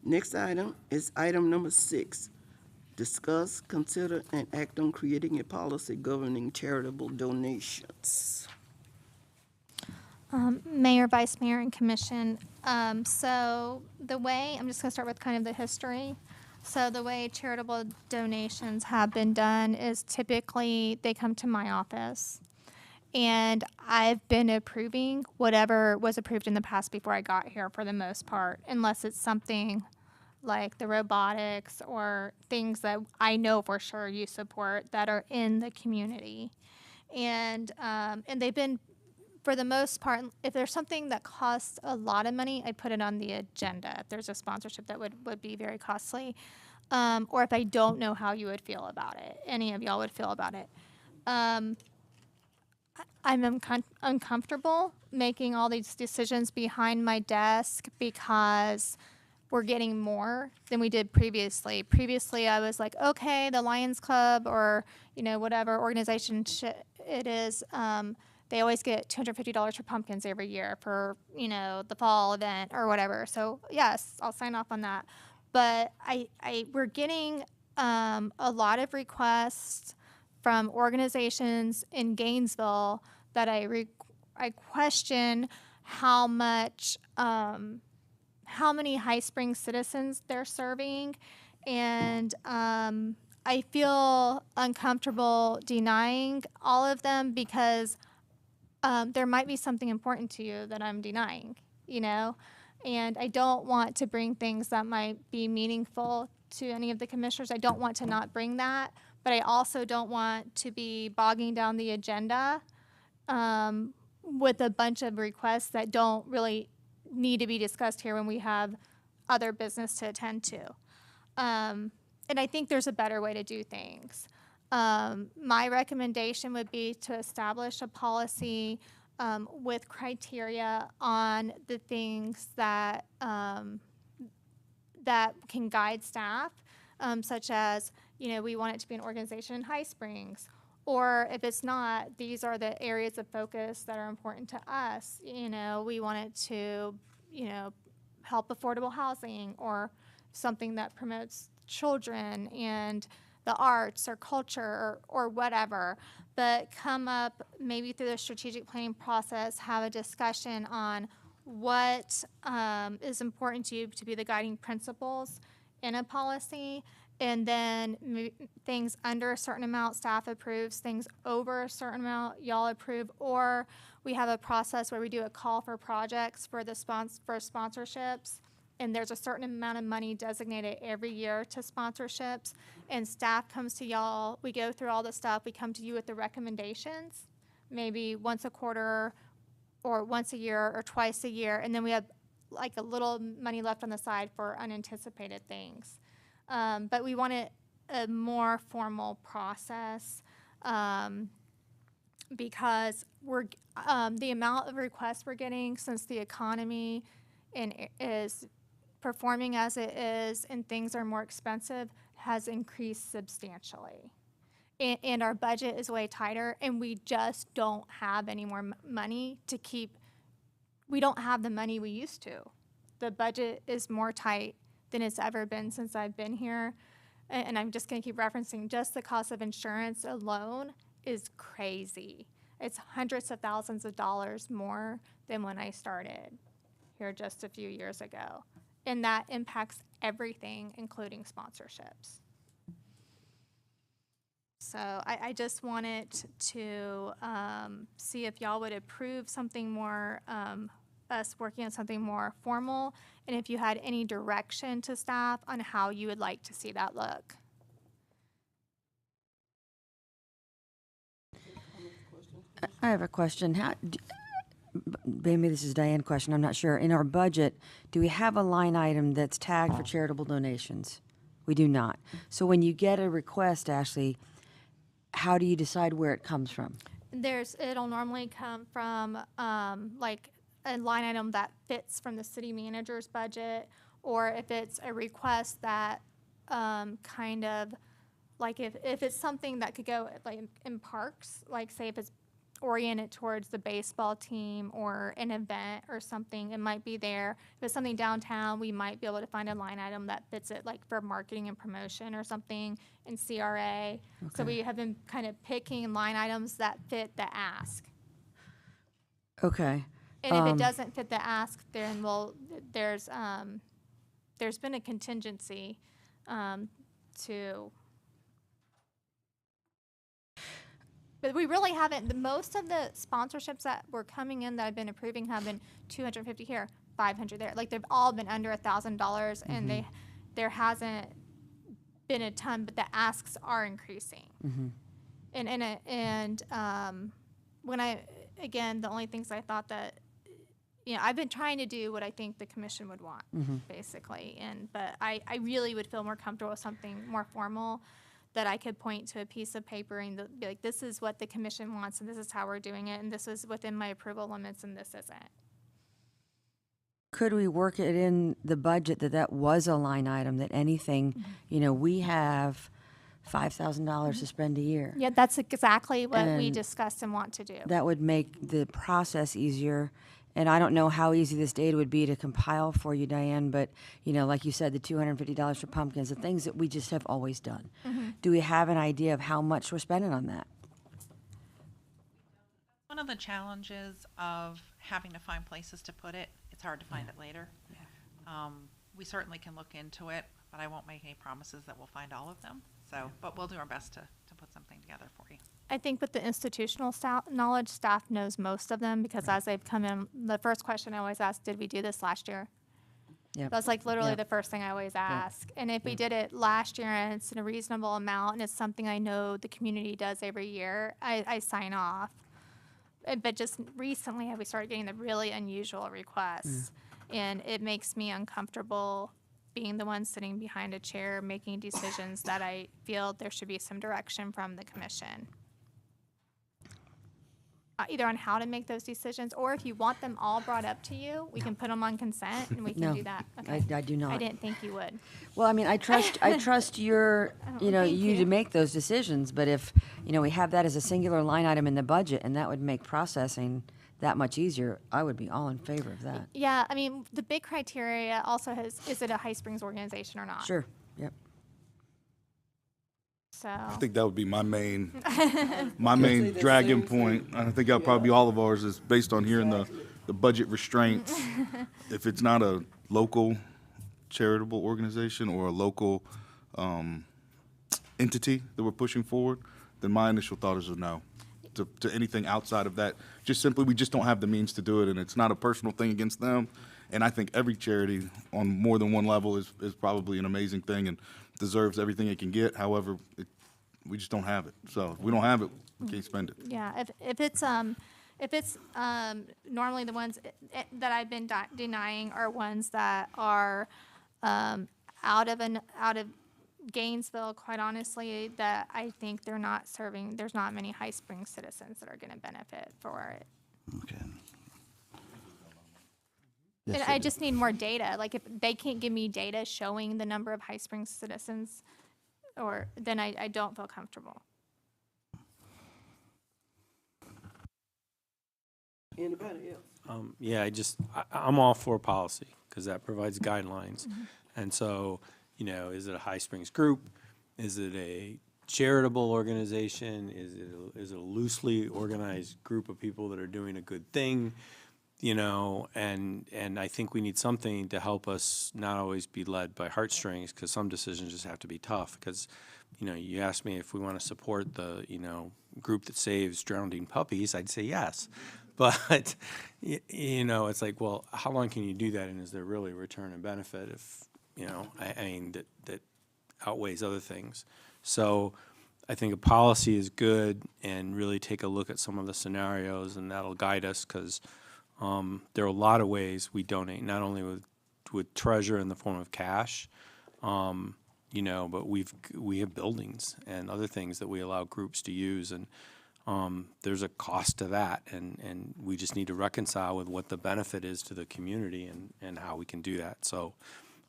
Next item is item number 6. Discuss, consider, and act on creating a policy governing charitable donations. Mayor, Vice Mayor, and Commission. So the way, I'm just going to start with kind of the history. So the way charitable donations have been done is typically they come to my office. And I've been approving whatever was approved in the past before I got here for the most part, unless it's something like the robotics or things that I know for sure you support that are in the community. And they've been, for the most part, if there's something that costs a lot of money, I put it on the agenda. If there's a sponsorship that would be very costly, or if I don't know how you would feel about it, any of y'all would feel about it. I'm uncomfortable making all these decisions behind my desk because we're getting more than we did previously. Previously, I was like, okay, the Lions Club or, whatever organization it is, they always get $250 for pumpkins every year for, the fall event or whatever. So yes, I'll sign off on that. But we're getting a lot of requests from organizations in Gainesville that I question how much, how many High Springs citizens they're serving, and I feel uncomfortable denying all of them because there might be something important to you that I'm denying, and I don't want to bring things that might be meaningful to any of the commissioners. I don't want to not bring that, but I also don't want to be bogging down the agenda with a bunch of requests that don't really need to be discussed here when we have other business to attend to. And I think there's a better way to do things. My recommendation would be to establish a policy with criteria on the things that that can guide staff, such as, we want it to be an organization in High Springs. Or if it's not, these are the areas of focus that are important to us. We want it to, help affordable housing or something that promotes children and the arts or culture or whatever. But come up maybe through the strategic planning process, have a discussion on what is important to you to be the guiding principles in a policy. And then things under a certain amount, staff approves. Things over a certain amount, y'all approve. Or we have a process where we do a call for projects for sponsorships. And there's a certain amount of money designated every year to sponsorships. And staff comes to y'all. We go through all the stuff. We come to you with the recommendations, maybe once a quarter or once a year or twice a year. And then we have like a little money left on the side for unanticipated things. But we want a more formal process because the amount of requests we're getting since the economy is performing as it is and things are more expensive has increased substantially. And our budget is way tighter, and we just don't have any more money to keep. We don't have the money we used to. The budget is more tight than it's ever been since I've been here. And I'm just going to keep referencing just the cost of insurance alone is crazy. It's hundreds of thousands of dollars more than when I started here just a few years ago. And that impacts everything, including sponsorships. So I just wanted to see if y'all would approve something more, us working on something more formal, and if you had any direction to staff on how you would like to see that look. I have a question. Maybe this is Diane's question, I'm not sure. In our budget, do we have a line item that's tagged for charitable donations? We do not. So when you get a request, Ashley, how do you decide where it comes from? It'll normally come from like a line item that fits from the city manager's budget, or if it's a request that kind of, like if it's something that could go like in parks, like say if it's oriented towards the baseball team or an event or something, it might be there. If it's something downtown, we might be able to find a line item that fits it, like for marketing and promotion or something in CRA. So we have been kind of picking line items that fit the ask. Okay. And if it doesn't fit the ask, then there's been a contingency to. But we really haven't. Most of the sponsorships that were coming in that I've been approving have been 250 here, 500 there. Like they've all been under $1,000, and there hasn't been a ton, but the asks are increasing. And when again, the only things I thought that, I've been trying to do what I think the commission would want, basically. But I really would feel more comfortable with something more formal, that I could point to a piece of paper and be like, this is what the commission wants, and this is how we're doing it, and this is within my approval limits, and this isn't. Could we work it in the budget that was a line item, that anything, we have $5,000 to spend a year? Yeah, that's exactly what we And discussed and want to do. That would make the process easier. And I don't know how easy this data would be to compile for you, Diane, but, like you said, the $250 for pumpkins, the things that we just have always done. Do we have an idea of how much we're spending on that? One of the challenges of having to find places to put it, it's hard to find it later. We certainly can look into it, but I won't make any promises that we'll find all of them. So, but we'll do our best to put something together for you. I think with the institutional knowledge, staff knows most of them, because as they've come in, the first question I always ask, did we do this last year? Yep. That's like literally Yep. the first thing I always ask. And if we did it last year and it's in a reasonable amount and it's something I know the community does every year, I sign off. But just recently we started getting the really unusual requests, and it makes me uncomfortable being the one sitting behind a chair making decisions that I feel there should be some direction from the commission. Either on how to make those decisions, or if you want them all brought up to you, we can put them on consent and we can No, do that. I do not. I didn't think you would. Well, I mean, I trust your, thank you to you. make those decisions, but if, we have that as a singular line item in the budget, and that would make processing that much easier, I would be all in favor of that. Yeah, I mean, the big criteria also is it a High Springs organization or not? Sure, yep. So, I think that would be my main Say the dragging same point. thing. I think that'll probably be all of ours, is based on hearing the budget restraints. If it's not a local charitable organization or a local entity that we're pushing forward, then my initial thought is a no to anything outside of that. Just simply, we just don't have the means to do it, and it's not a personal thing against them. And I think every charity on more than one level is probably an amazing thing and deserves everything it can get. However, we just don't have it. So if we don't have it, we can't spend it. yeah, if it's normally the ones that I've been denying are ones that are out of Gainesville, quite honestly, that I think they're not serving. There's not many High Springs citizens that are going to benefit for it. Okay. And I just need more data. Like if they can't give me data showing the number of High Springs citizens, then I don't feel comfortable. Anybody else? Yeah, I'm all for policy, because that provides guidelines. And so, is it a High Springs group? Is it a charitable organization? Is it a loosely organized group of people that are doing a good thing? you know, and I think we need something to help us not always be led by heartstrings, because some decisions just have to be tough. Because, you know, you asked me if we want to support the, you know, group that saves drowning puppies, I'd say yes. But, you know, it's like, well, how long can you do that, and is there really a return and benefit if, you know, I mean, that outweighs other things. So I think a policy is good, and really take a look at some of the scenarios, and that'll guide us, because there are a lot of ways we donate, not only with treasure in the form of cash, you know, but we have buildings and other things that we allow groups to use, and there's a cost to that, and we just need to reconcile with what the benefit is to the community, and how we can do that. So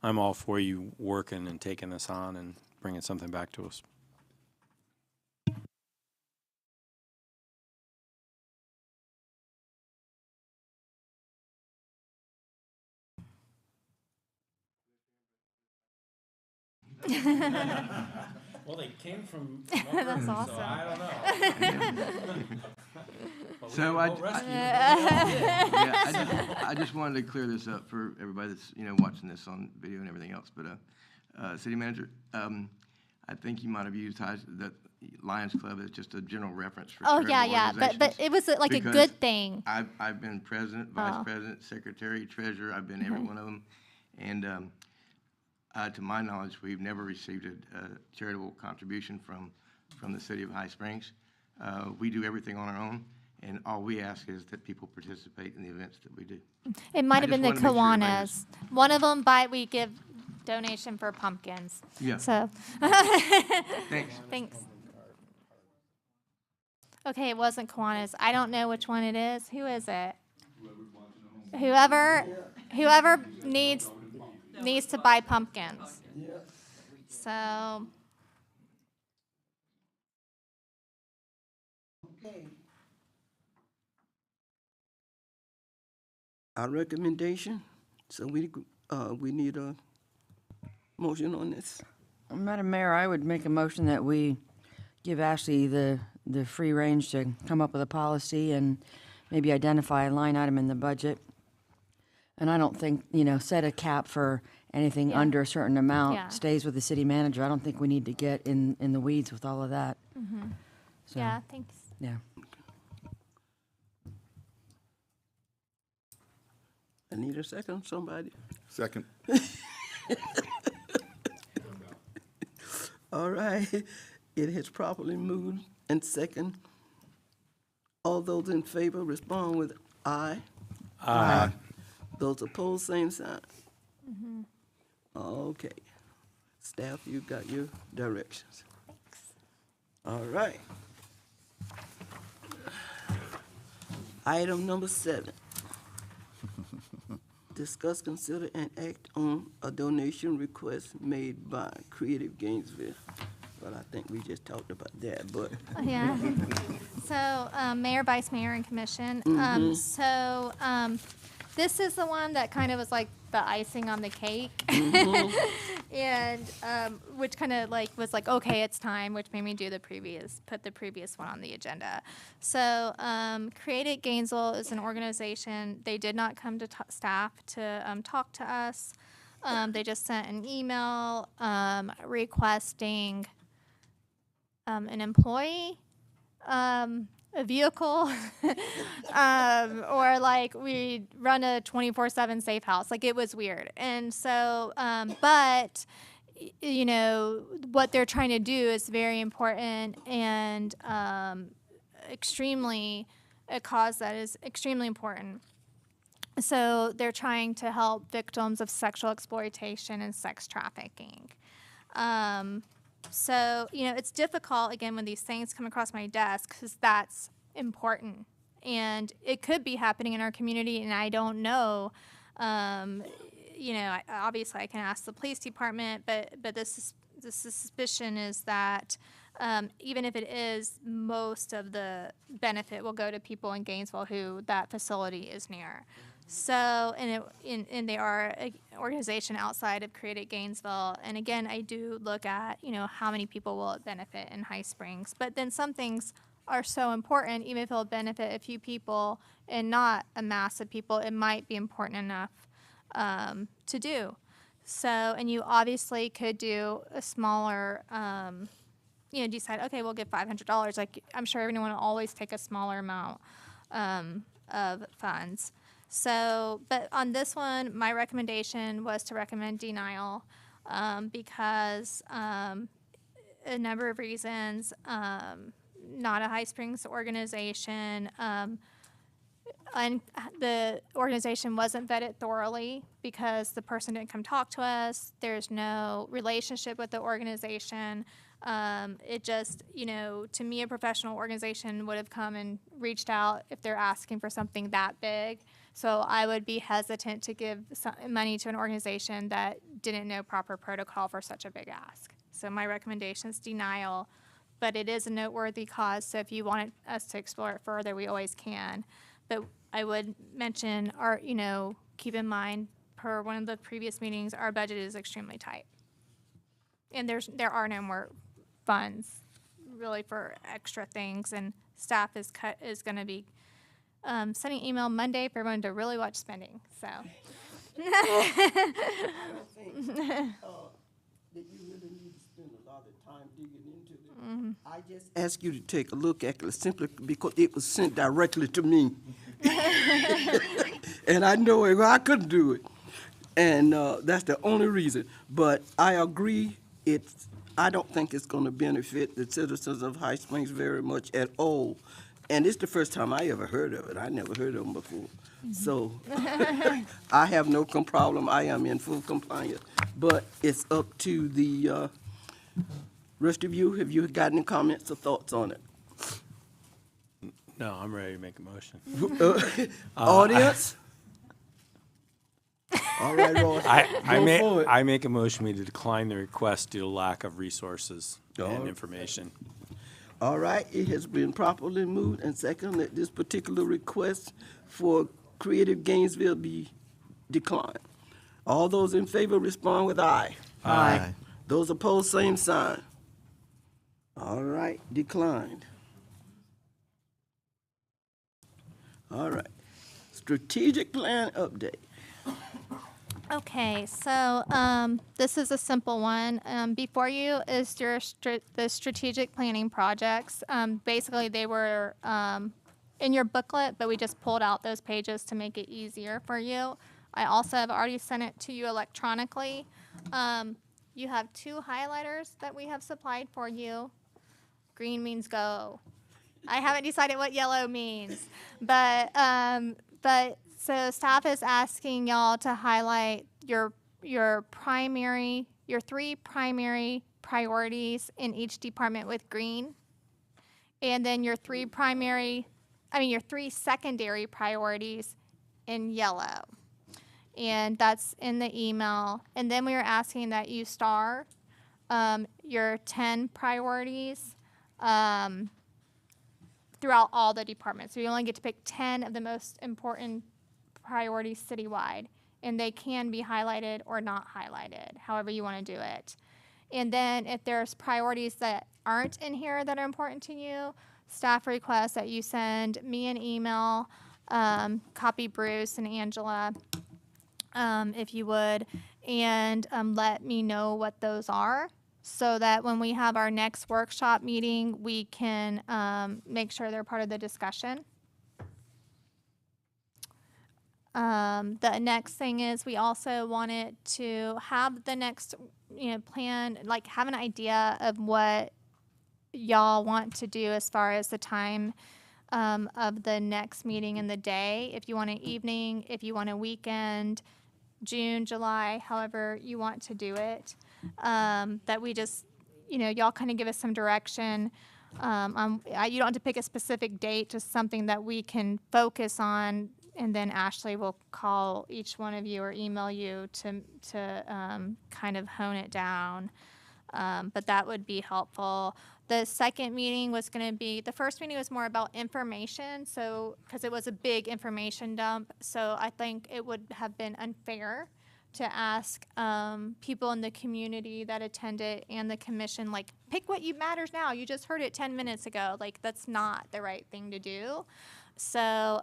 I'm all for you working and taking this on and bringing something back to us. Well, they came from That's awesome. so I don't know. So I just wanted to clear this up for everybody that's, you know, watching this on video and everything else. But City Manager, I think you might have used the Lions Club as just a general reference for Oh, charitable yeah, but it was like a because good thing. I've been president, vice president, secretary, treasurer. I've been every one of them, and to my knowledge, we've never received a charitable contribution from the city of High Springs. We do everything on our own, and all we ask is that people participate in the events that we do. It might have just been the wanted to make sure everybody Kiwanis. One of them, we give donation for pumpkins. Yeah. So. Thanks. Thanks. Okay, it wasn't Kiwanis. I don't know which one it is. Who is it? Whoever needs to buy pumpkins. So. Okay. Our recommendation, so we need a motion on this. Madam Mayor, I would make a motion that we give Ashley the free range to come up with a policy and maybe identify a line item in the budget. And I don't think, you know, set a cap for anything under a certain amount, Yeah. stays with the city manager. I don't think we need to get in the weeds with all of that. So, Yeah, thanks. yeah. I need a second, somebody. Second. All right, it has properly moved and second. All those in favor respond with aye. Aye. Those opposed, same sign. Okay. Staff, you got your directions. All right. Item number 7. Discuss, consider, and act on a donation request made by Creative Gainesville. Well, I think we just talked about that, but Yeah. So, Mayor, Vice Mayor, and Commission. This is the one that kind of was like the icing on the cake. And, which kind of like was like, okay, it's time, which made me put the previous one on the agenda. So, Creative Gainesville is an organization. They did not come to staff to talk to us. They just sent an email requesting an employee, a vehicle, or like we run a 24/7 safe house. Like it was weird. And so, but you know, what they're trying to do is very important and a cause that is extremely important. So they're trying to help victims of sexual exploitation and sex trafficking. So, you know, it's difficult, again, when these things come across my desk because that's important. And it could be happening in our community, and I don't know. You know, obviously I can ask the police department, but the suspicion is that even if it is, most of the benefit will go to people in Gainesville who that facility is near. So, and they are an organization outside of Creative Gainesville. And again, I do look at, you know, how many people will it benefit in High Springs. But then some things are so important, even if it'll benefit a few people and not a mass of people, it might be important enough to do. So, and you obviously could do a smaller, decide, okay, we'll give $500. Like, I'm sure everyone will always take a smaller amount of funds. So, but on this one, my recommendation was to recommend denial because a number of reasons. Not a High Springs organization. And the organization wasn't vetted thoroughly because the person didn't come talk to us. There's no relationship with the organization. It just, to me, a professional organization would have come and reached out if they're asking for something that big. So I would be hesitant to give money to an organization that didn't know proper protocol for such a big ask. So my recommendation is denial, but it is a noteworthy cause. So if you wanted us to explore it further, we always can. But I would mention keep in mind, per one of the previous meetings, our budget is extremely tight. And there are no more funds really for extra things, and staff is going to be sending email Monday for everyone to really watch spending. So. I don't think that you really need to spend a lot of time digging into it. I just ask you to take a look at it simply because it was sent directly to me. And I know I couldn't do it. And that's the only reason. But I agree, I don't think it's going to benefit the citizens of High Springs very much at all. And it's the first time I ever heard of it. I never heard of them before. So I have no problem. I am in full compliance. But it's up to the rest of you. Have you got any comments or thoughts on it? No, I'm ready to make a motion. Audience? All right, Roy. I make a motion we decline the request due to lack of resources and information. All right, it has been properly moved and seconded that this particular request for Creative Gainesville be declined. All those in favor respond with aye. Aye. Those opposed, same sign. All right, declined. All right. Strategic plan update. Okay, so this is a simple one. Before you is the strategic planning projects. Basically, they were in your booklet, but we just pulled out those pages to make it easier for you. I also have already sent it to you electronically. You have 2 highlighters that we have supplied for you. Green means go. I haven't decided what yellow means, but so staff is asking y'all to highlight your 3 primary priorities in each department with green, and then your 3 secondary priorities in yellow. And that's in the email. And then we are asking that you star your 10 priorities throughout all the departments. So you only get to pick 10 of the most important priorities citywide, and they can be highlighted or not highlighted, however you want to do it. And then if there's priorities that aren't in here that are important to you, staff requests that you send me an email, copy Bruce and Angela, if you would, and let me know what those are, so that when we have our next workshop meeting, we can make sure they're part of the discussion. The next thing is we also wanted to have the next, plan, like have an idea of what y'all want to do as far as the time of the next meeting in the day. If you want an evening, if you want a weekend, June, July, however you want to do it. That we just, y'all kind of give us some direction. You don't have to pick a specific date, just something that we can focus on, and then Ashley will call each one of you or email you to kind of hone it down. But that would be helpful. The second meeting was going to be, the first meeting was more about information, so because it was a big information dump, so I think it would have been unfair to ask people in the community that attended and the commission, like, pick what you matters now. You just heard it 10 minutes ago. Like, that's not the right thing to do. So,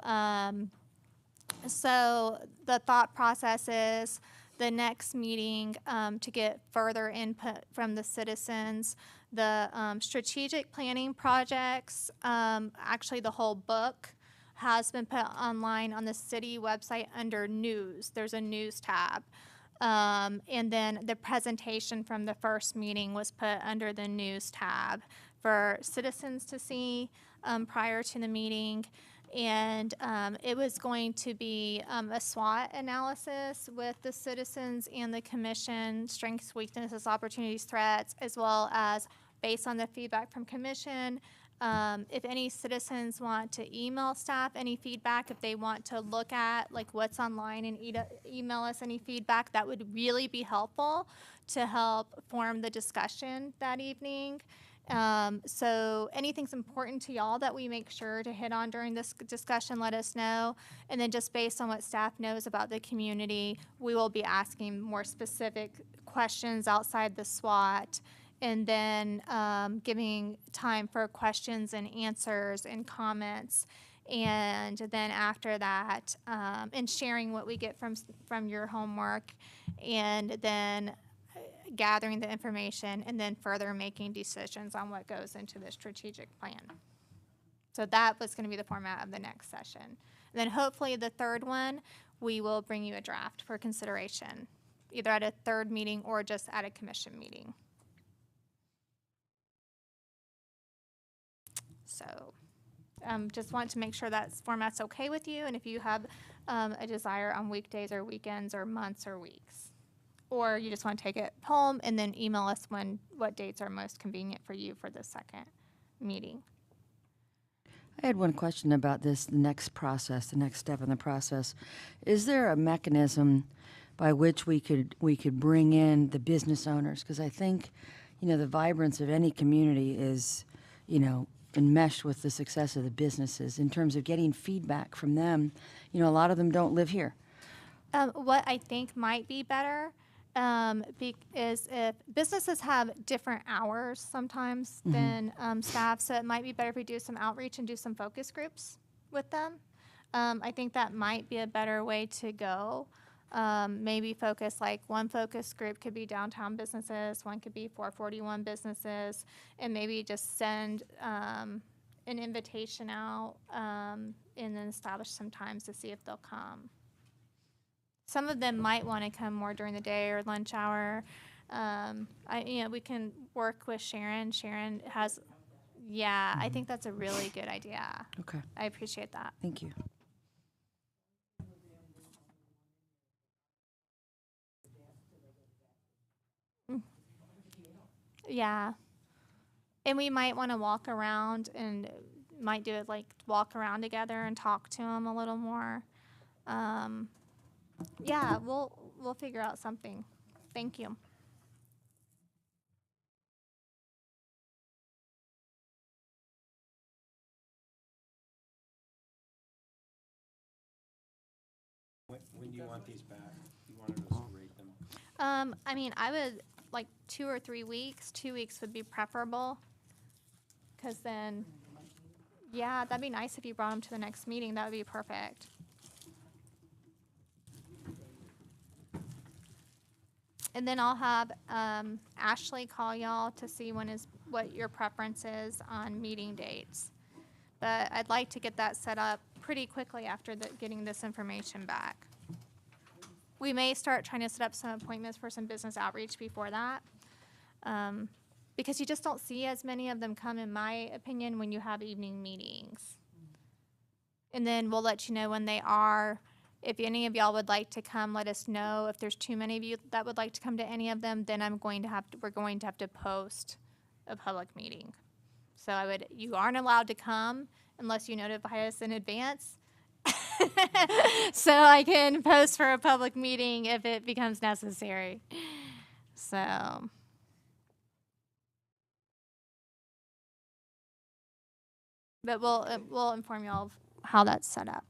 so the thought process is the next meeting to get further input from the citizens, the strategic planning projects, actually the whole book has been put online on the city website under news. There's a news tab. And then the presentation from the first meeting was put under the news tab for citizens to see prior to the meeting. And it was going to be a SWOT analysis with the citizens and the commission, strengths, weaknesses, opportunities, threats, as well as based on the feedback from commission. If any citizens want to email staff any feedback, if they want to look at like what's online and email us any feedback, that would really be helpful to help form the discussion that evening. So anything's important to y'all that we make sure to hit on during this discussion, let us know. And then just based on what staff knows about the community, we will be asking more specific questions outside the SWOT, and then giving time for questions and answers and comments. And then after that, and sharing what we get from your homework, and then gathering the information, and then further making decisions on what goes into the strategic plan. So that was going to be the format of the next session. And then hopefully the third one, we will bring you a draft for consideration, either at a third meeting or just at a commission meeting. So just want to make sure that format's okay with you, and if you have a desire on weekdays or weekends or months or weeks. Or you just want to take it home and then email us what dates are most convenient for you for the second meeting. I had one question about this, the next process, the next step in the process. Is there a mechanism by which we could bring in the business owners? Because I think, the vibrance of any community is, enmeshed with the success of the businesses in terms of getting feedback from them. A lot of them don't live here. What I think might be better is if businesses have different hours sometimes than staff, so it might be better if we do some outreach and do some focus groups with them. I think that might be a better way to go. Maybe focus, like one focus group could be downtown businesses, one could be 441 businesses, and maybe just send an invitation out and then establish some times to see if they'll come. Some of them might want to come more during the day or lunch hour. We can work with Sharon. Sharon has, I think that's a really good idea. Okay. I appreciate that. Thank you. Yeah. And we might want to walk around and might do it like walk around together and talk to them a little more. Yeah, we'll figure out something. Thank you. When do you want these back? You wanted us to rate them? I mean, I would like 2 or 3 weeks. 2 weeks would be preferable. Because then, that'd be nice if you brought them to the next meeting. That would be perfect. And then I'll have Ashley call y'all to see what your preference is on meeting dates. But I'd like to get that set up pretty quickly after getting this information back. We may start trying to set up some appointments for some business outreach before that. Because you just don't see as many of them come, in my opinion, when you have evening meetings. And then we'll let you know when they are. If any of y'all would like to come, let us know. If there's too many of you that would like to come to any of them, then we're going to have to post a public meeting. So you aren't allowed to come unless you notify us in advance. So I can post for a public meeting if it becomes necessary. So. But we'll inform y'all of how that's set up.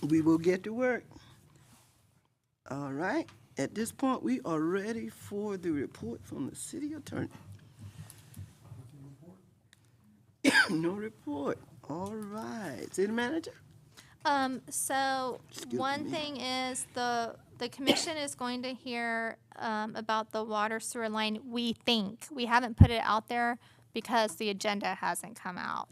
we will get to work. All right, at this point, we are ready for the report from the city attorney. No report. All right, city manager? So one me. thing is the commission is going to hear, about the water sewer line. We think, we haven't put it out there because the agenda hasn't come out.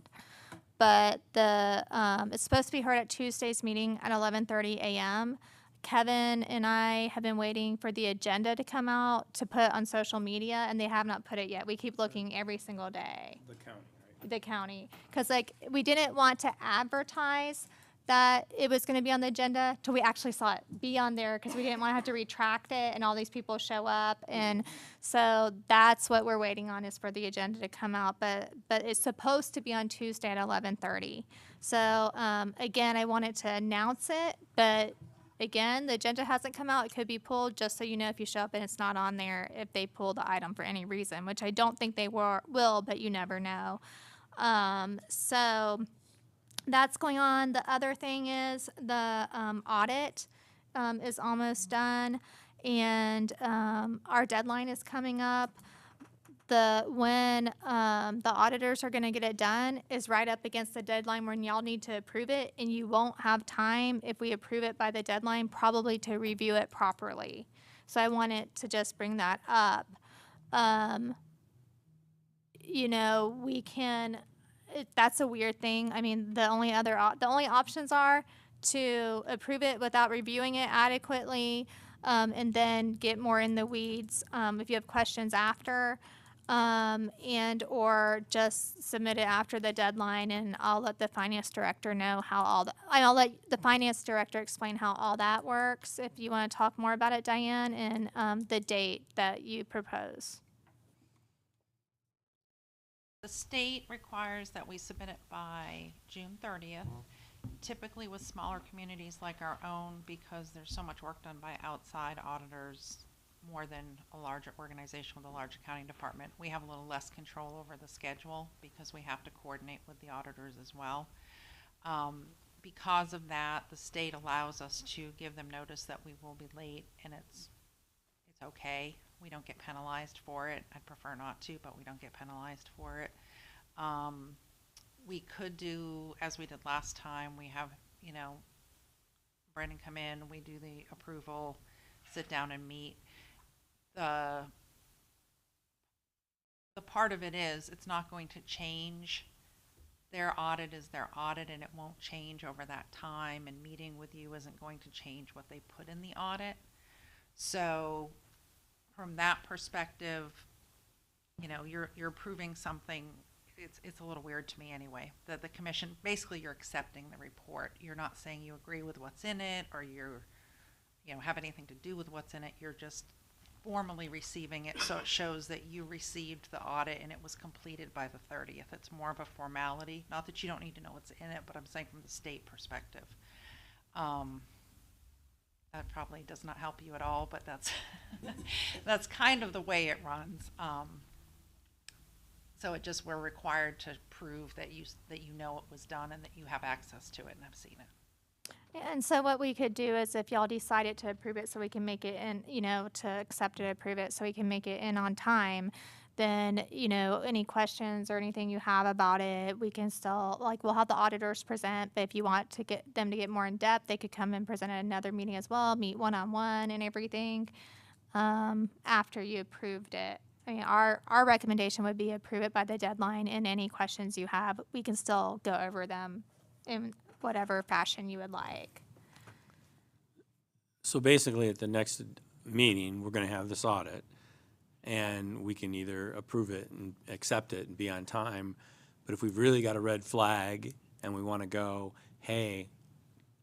But it's supposed to be heard at Tuesday's meeting at 11:30 a.m. Kevin and I have been waiting for the agenda to come out to put on social media, and they have not put it yet. We keep looking every single day. The county, right? The county, because like we didn't want to advertise that it was going to be on the agenda till we actually saw it be on there, because we didn't want to have to retract it and all these people show up. And so that's what we're waiting on, is for the agenda to come out. But it's supposed to be on Tuesday at 11:30. So again, I wanted to announce it, but again, the agenda hasn't come out. It could be pulled, just so you know, if you show up and it's not on there, if they pull the item for any reason, which I don't think they will, but you never know. So that's going on. The other thing is the audit is almost done, and our deadline is coming up. When the auditors are going to get it done is right up against the deadline when y'all need to approve it, and you won't have time, if we approve it by the deadline, probably to review it properly. So I wanted to just bring that up. You know, we can, that's a weird thing. I mean, the only options are to approve it without reviewing it adequately, and then get more in the weeds if you have questions after, and or just submit it after the deadline, and I'll let the finance director know how I'll let the finance director explain how all that works, if you want to talk more about it, Diane, and the date that you propose. The state requires that we submit it by June 30th. Typically with smaller communities like our own, because there's so much work done by outside auditors, more than a larger organization with a large accounting department, we have a little less control over the schedule because we have to coordinate with the auditors as well. Because of that, the state allows us to give them notice that we will be late, and it's okay. We don't get penalized for it. I'd prefer not to, but we don't get penalized for it. We could do, as we did last time, we have, you know, Brendan come in, we do the approval, sit down and meet. The part of it is, it's not going to change. Their audit is their audit, and it won't change over that time, and meeting with you isn't going to change what they put in the audit. So from that perspective, you know, you're approving something. It's a little weird to me anyway. The commission, basically you're accepting the report. You're not saying you agree with what's in it, or you have anything to do with what's in it. You're just formally receiving it, so it shows that you received the audit and it was completed by the 30th. It's more of a formality. Not that you don't need to know what's in it, but I'm saying from the state perspective. That probably does not help you at all, but that's that's kind of the way it runs. So we're required to prove that you know it was done and that you have access to it and have seen it. And so what we could do is, if y'all decided to approve it so we can make it in, to accept it, approve it so we can make it in on time, then, any questions or anything you have about it, we can still, we'll have the auditors present, but if you want to get them to get more in depth, they could come and present at another meeting as well, meet one-on-one and everything, after you approved it. I mean, our recommendation would be approve it by the deadline, and any questions you have, we can still go over them in whatever fashion you would like. So basically, at the next meeting, we're going to have this audit, and we can either approve it and accept it and be on time. But if we've really got a red flag and we want to go, hey,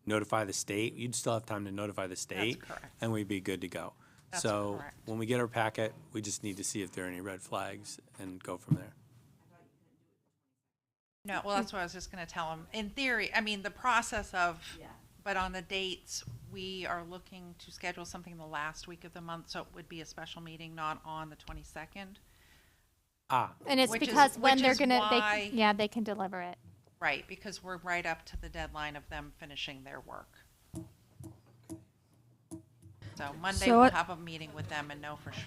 notify the state, you'd still have time to notify the state. That's correct. And we'd be good to go. That's so correct. When we get our packet, we just need to see if there are any red flags and go from there. No, well, that's what I was just going to tell them. In theory, I mean, the process of, but on the dates, we are looking to schedule something the last week of the month, so it would be a special meeting, not on the 22nd. And it's because when they're going to, they can deliver it. Right, because we're right up to the deadline of them finishing their work. So Monday So we'll what- have a meeting with them and know for sure.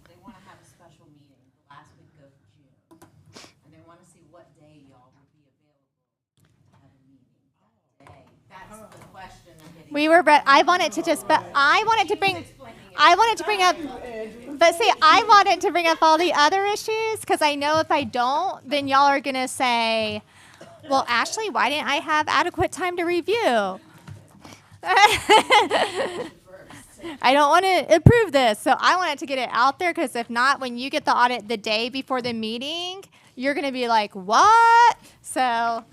They want to have a special meeting the last week of June, and they want to see what day y'all will be available to have a meeting that day. That's the question I'm getting. We were, I wanted to just, but I wanted to bring up, but see, I wanted to bring up all the other issues, because I know if I don't, then y'all are going to say, well, Ashley, why didn't I have adequate time to review? I don't want to approve this, so I wanted to get it out there, because if not, when you get the audit the day before the meeting, you're going to be like, what? So.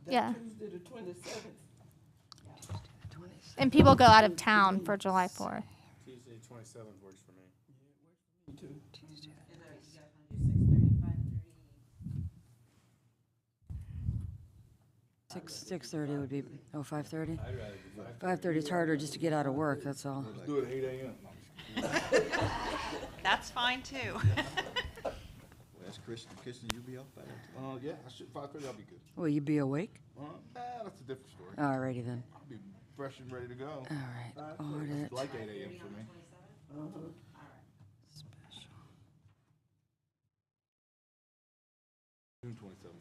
Yeah. Tuesday the 27th. And people go out of town for July 4th. Tuesday, 27th works for me. Me too. Six thirty would be, 5:30? 5:30, it's harder just to get out of work, that's all. Let's do it at 8 a.m. That's fine too. That's Kristen. Kristen, you be off by that? Yeah, I should, 5:30, I'll be good. Will you be awake? That's a different story. Alrighty then. I'll be fresh and ready to go. All right, audit. It's like 8 a.m. for me. June 27th.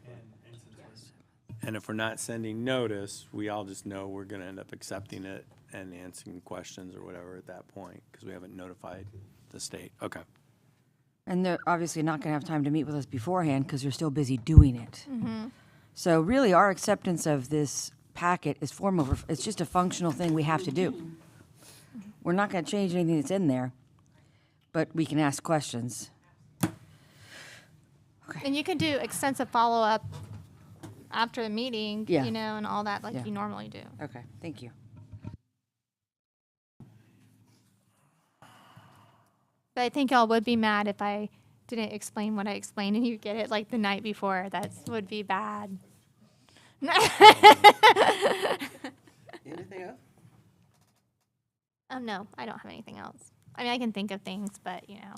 And if we're not sending notice, we all just know we're going to end up accepting it and answering questions or whatever at that point, because we haven't notified the state. Okay. And they're obviously not going to have time to meet with us beforehand because they're still busy doing it. So really, our acceptance of this packet is formal. It's just a functional thing we have to do. We're not going to change anything that's in there, but we can ask questions. And you can do extensive follow-up after the meeting, Yeah. you know, and all that like Yeah. you normally do. Okay, thank you. But I think y'all would be mad if I didn't explain what I explained and you get it like the night before. That would be bad. Anything else? No, I don't have anything else. I mean, I can think of things, but you know.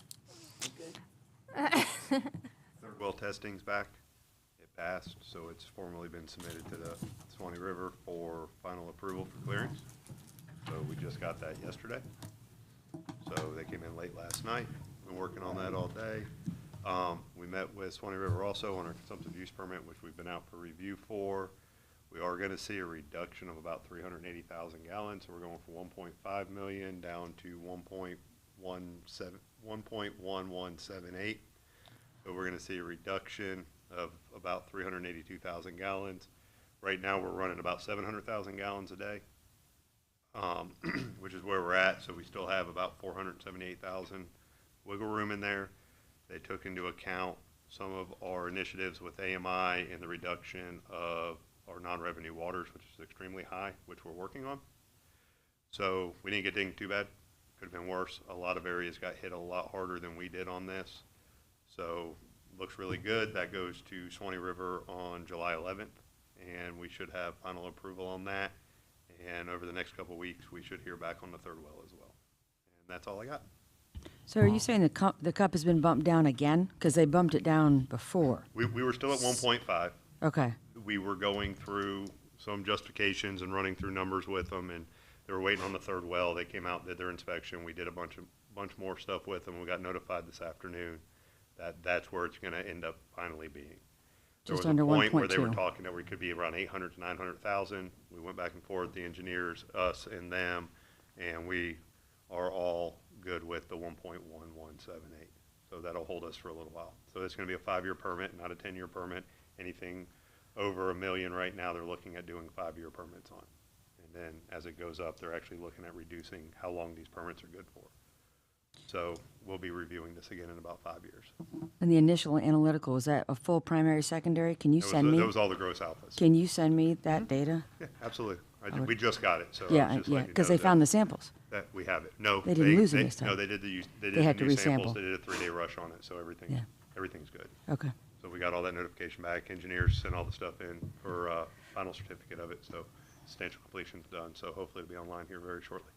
Third well testing's back. It passed, so it's formally been submitted to the Swanee River for final approval for clearance. So we just got that yesterday. So they came in late last night. Been working on that all day. We met with Swanee River also on our consumptive use permit, which we've been out for review for. We are going to see a reduction of about 380,000 gallons. So we're going from 1.5 million down to 1.1178. So we're going to see a reduction of about 382,000 gallons. Right now, we're running about 700,000 gallons a day, which is where we're at. So we still have about 478,000 wiggle room in there. They took into account some of our initiatives with AMI and the reduction of our non-revenue waters, which is extremely high, which we're working on. So we didn't get dinged too bad. Could have been worse. A lot of areas got hit a lot harder than we did on this. So looks really good. That goes to Swanee River on July 11th, and we should have final approval on that. And over the next couple of weeks, we should hear back on the third well as well. And that's all I got. So are you saying the cup has been bumped down again? Because they bumped it down before. We were still at 1.5. Okay, We were going through some justifications and running through numbers with them, and they were waiting on the third well. They came out, did their inspection. We did a bunch more stuff with them. We got notified this afternoon that that's where it's going to end up finally being. There Just was under a point where they were 1.2. talking that we could be around 800 to 900,000. We went back and forth, the engineers, us and them, and we are all good with the 1.1178. So that'll hold us for a little while. So it's going to be a 5-year permit, not a 10-year permit. Anything over $1 million right now, they're looking at doing 5-year permits on. And then as it goes up, they're actually looking at reducing how long these permits are good for. So we'll be reviewing this again in about 5 years. and the initial analytical, was that a full primary, secondary? Can you send me? That was all the gross alphas. Can you send me that data? Yeah, absolutely. We just got it, so. I was Yeah, just yeah, letting you because know they found the samples. That we have it. No. They didn't lose it this No, time. they did the They had to new samples. resample. They did a 3-day rush on it, so Yeah. everything's good. Okay, So we got all that notification back. Engineers sent all the stuff in for final certificate of it, so substantial completion's done, so hopefully it'll be online here very shortly.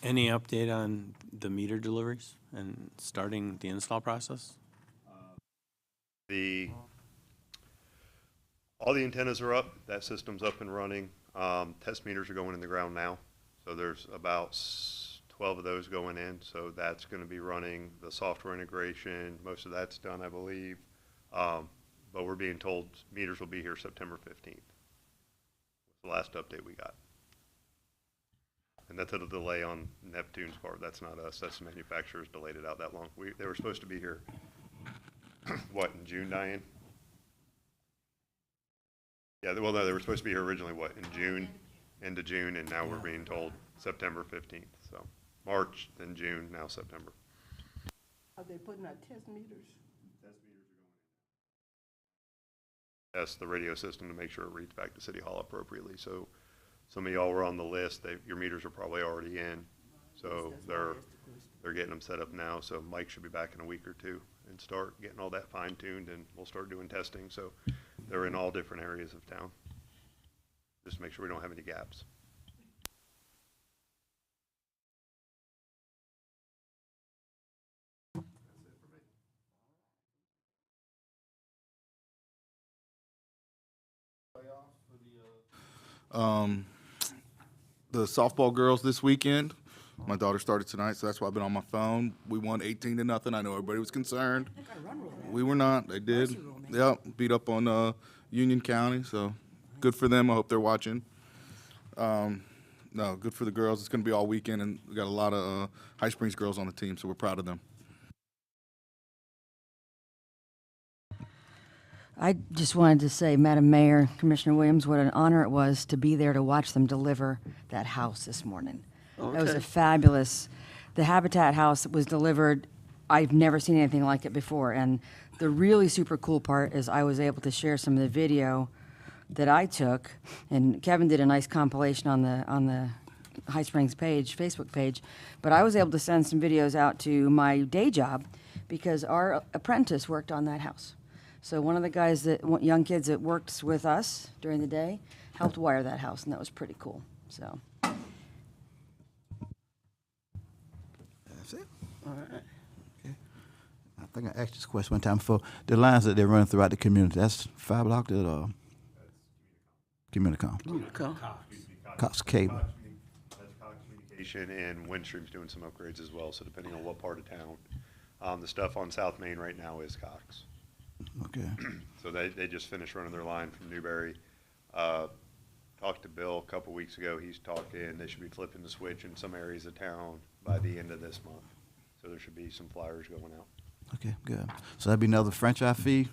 Any update on the meter deliveries and starting the install process? All the antennas are up, that system's up and running. Test meters are going in the ground now, so there's about 12 of those going in, so that's going to be running the software integration. Most of that's done, I believe, but we're being told meters will be here September 15th. The last update we got. And that's a delay on Neptune's part. That's not us. That's the manufacturers delayed it out that long. They were supposed to be here, what, in June, Diane? Yeah, well, no, they were supposed to be here originally, what, in June, end of June, and now we're being told September 15th. So March, then June, now September. Are they putting out test meters? Test the radio system to make sure it reads back to City Hall appropriately. So some of y'all were on the list. Your meters are probably already in. So they're getting them set up now. So Mike should be back in a week or two and start getting all that fine tuned, and we'll start doing testing. So they're in all different areas of town. Just to make sure we don't have any gaps. The softball girls this weekend. My daughter started tonight, so that's why I've been on my phone. We won 18-0. I know everybody was concerned. We were not. They did. Yep, beat up on Union County, so good for them. I hope they're watching. No, good for the girls. It's going to be all weekend, and we got a lot of High Springs girls on the team, so we're proud of them. I just wanted to say, Madam Mayor, Commissioner Williams, what an honor it was to be there to watch them deliver that house this morning. That was Okay. a fabulous, the Habitat house that was delivered, I've never seen anything like it before. And the really super cool part is I was able to share some of the video that I took, and Kevin did a nice compilation on the High Springs page, Facebook page, but I was able to send some videos out to my day job because our apprentice worked on that house. So one of the guys young kids that worked with us during the day helped wire that house, and that was pretty cool. So. That's it. All right. I think I asked this question one time before. The lines that they're running throughout the community, that's fiber optic or Communicom? Cox Cable. That's Cox Communication, and Windstream's doing some upgrades as well, so depending on what part of town. The stuff on South Main right now is Cox. Okay. So they just finished running their line from Newberry. Talked to Bill a couple weeks ago. He's talking, they should be flipping the switch in some areas of town by the end of this month. So there should be some flyers going out. Okay, good. So that'd be another franchise fee,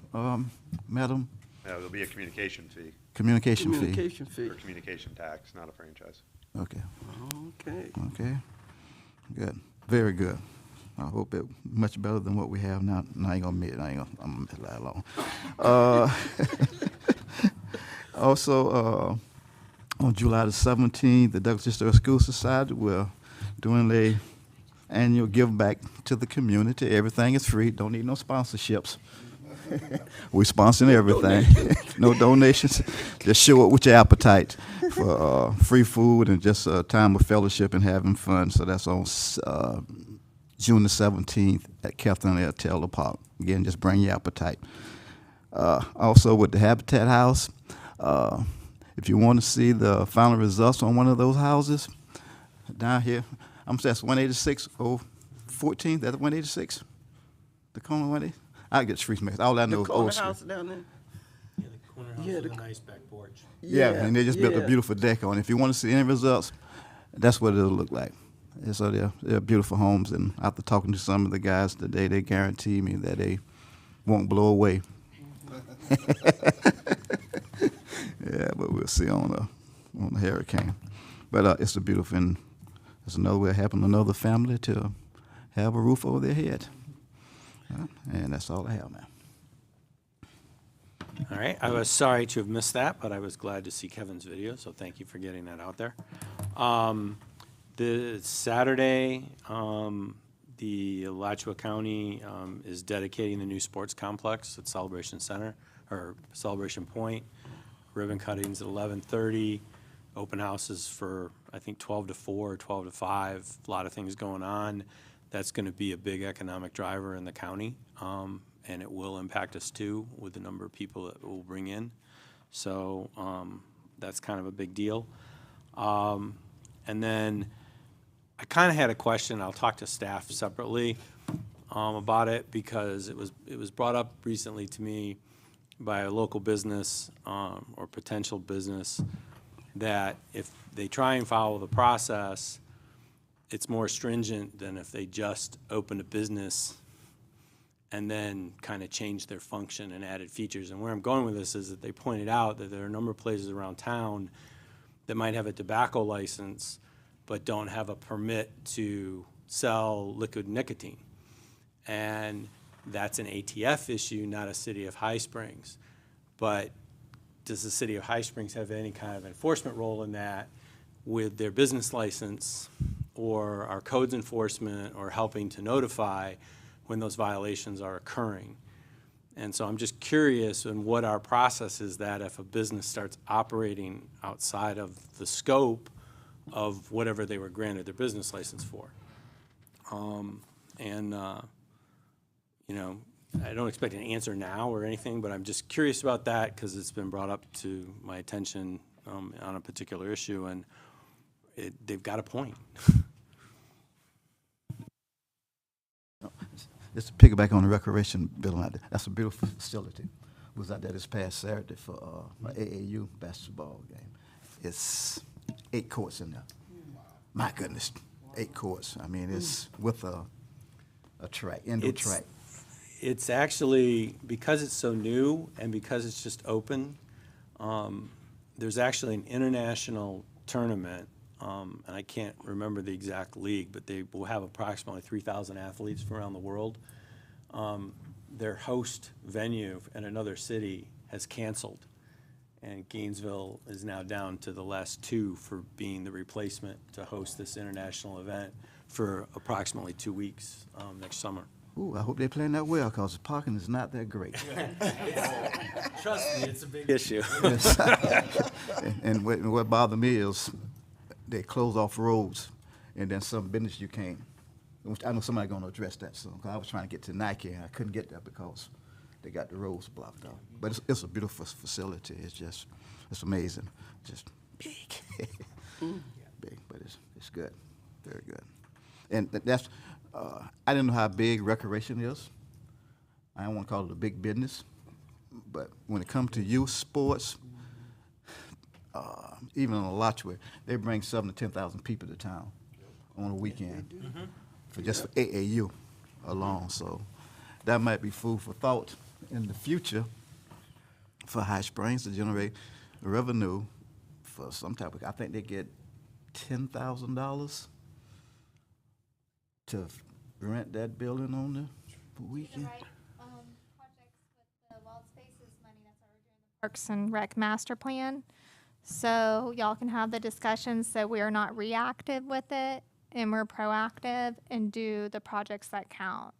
madam? There'll be a communication fee, Communication fee? Communication fee. or communication tax, not a franchise. Okay, Okay. okay. Good, very good. I hope it much better than what we have now. No, I ain't gonna admit it. I'm gonna lie alone. Also, on July the 17th, the Douglas Historic School Society will doing their annual give back to the community. Everything is free. Don't need no sponsorships. We sponsoring everything. No donations. Just show up with your appetite for free food and just a time of fellowship and having fun. So that's on June the 17th at Catherine L. Taylor Park. Again, just bring your appetite. Also with the Habitat House, if you want to see the final results on one of those houses, down here, I'm saying that's 186 014. That's 186. The corner 180. I get streets mixed. All I know The is corner Old Street. house down there? Yeah, the corner house Yeah, with the- a nice back porch. Yeah, and they just built a yeah. beautiful deck on it. If you want to see any results, that's what it'll look like. And so they're beautiful homes, and after talking to some of the guys today, they guarantee me that they won't blow away. Yeah, but we'll see on the hurricane. But it's a beautiful, and it's another way of helping another family to have a roof over their head. And that's all I have, man. All right, I was sorry to have missed that, but I was glad to see Kevin's video, so thank you for getting that out there. The Saturday, the Alachua County is dedicating the new sports complex at Celebration Center, or Celebration Point. ribbon cuttings at 11:30, open houses for, I think, 12 to 4, 12 to 5, a lot of things going on. That's going to be a big economic driver in the county, and it will impact us too with the number of people that we'll bring in. So that's kind of a big deal. And then I kind of had a question. I'll talk to staff separately about it, because it was brought up recently to me by a local business or potential business that if they try and follow the process, it's more stringent than if they just opened a business and then kind of changed their function and added features. And where I'm going with this is that they pointed out that there are a number of places around town that might have a tobacco license but don't have a permit to sell liquid nicotine. And that's an ATF issue, not a City of High Springs. But does the City of High Springs have any kind of enforcement role in that with their business license, or our codes enforcement, or helping to notify when those violations are occurring? And so I'm just curious in what our process is, that if a business starts operating outside of the scope of whatever they were granted their business license for. You know, I don't expect an answer now or anything, but I'm just curious about that because it's been brought up to my attention on a particular issue, and they've got a point. Just to piggyback on the recreation building out there, that's a beautiful facility. Was out there this past Saturday for an AAU basketball game. It's 8 courts in there. My goodness, 8 courts. I mean, it's with a track, indoor track. It's actually, because it's so new and because it's just open, there's actually an international tournament, and I can't remember the exact league, but they will have approximately 3,000 athletes from around the world. Their host venue in another city has canceled, and Gainesville is now down to the last 2 for being the replacement to host this international event for approximately 2 weeks next summer. Ooh, I hope they're playing that well, because the parking is not that great. Trust me, it's a big issue. Yes. And what bothered me is they close off roads, and then some business you can't. I know somebody's going to address that soon, because I was trying to get to Nike, and I couldn't get there because they got the roads blocked off. But it's a beautiful facility. It's amazing. Just big. Big, but it's good. Very good. And that's, I didn't know how big recreation is. I don't want to call it a big business, but when it comes to youth sports, even on a lottery, they bring 7,000 to 10,000 people to town on a weekend for just AAU alone. So that might be food for thought in the future for High Springs to generate revenue for some type of, I think they get $10,000 to rent that building on the weekend. Projects with the Wild Spaces money, that's how we're doing the Parks and Rec Master Plan. So y'all can have the discussions so we are not reactive with it and we're proactive and do the projects that count.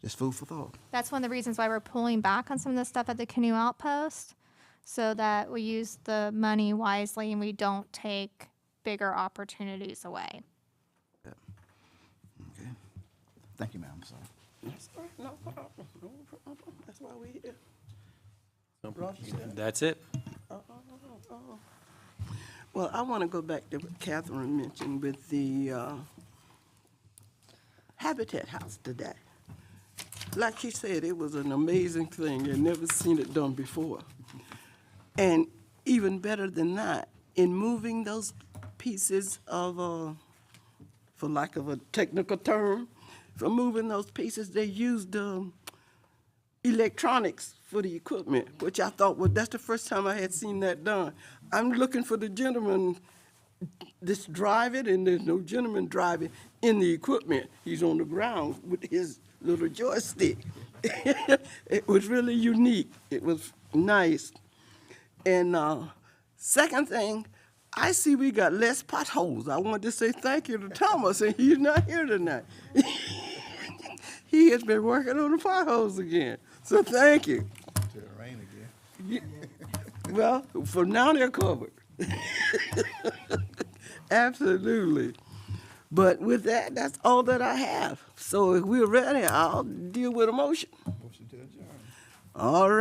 Just food for thought. That's one of the reasons why we're pulling back on some of the stuff at the Canoe Outpost, so that we use the money wisely and we don't take bigger opportunities away. Okay. Thank you, ma'am. I'm sorry. That's all right, no problem, no problem. That's why we're here. That's it. Well, I want to go back to what Catherine mentioned with the Habitat House today. Like she said, it was an amazing thing. You'd never seen it done before. And even better than that, in moving those pieces of, for lack of a technical term, for moving those pieces, they used electronics for the equipment, which I thought, well, that's the first time I had seen that done. I'm looking for the gentleman just drive it, and there's no gentleman driving in the equipment. He's on the ground with his little joystick. It was really unique. It was nice. And second thing, I see we got less potholes. I wanted to say thank you to Thomas, and he's not here tonight. He has been working on the potholes again. So thank you. Till it rain again. Well, for now they're covered. Absolutely. But with that, that's all that I have. So if we're ready, I'll deal with a motion. All right.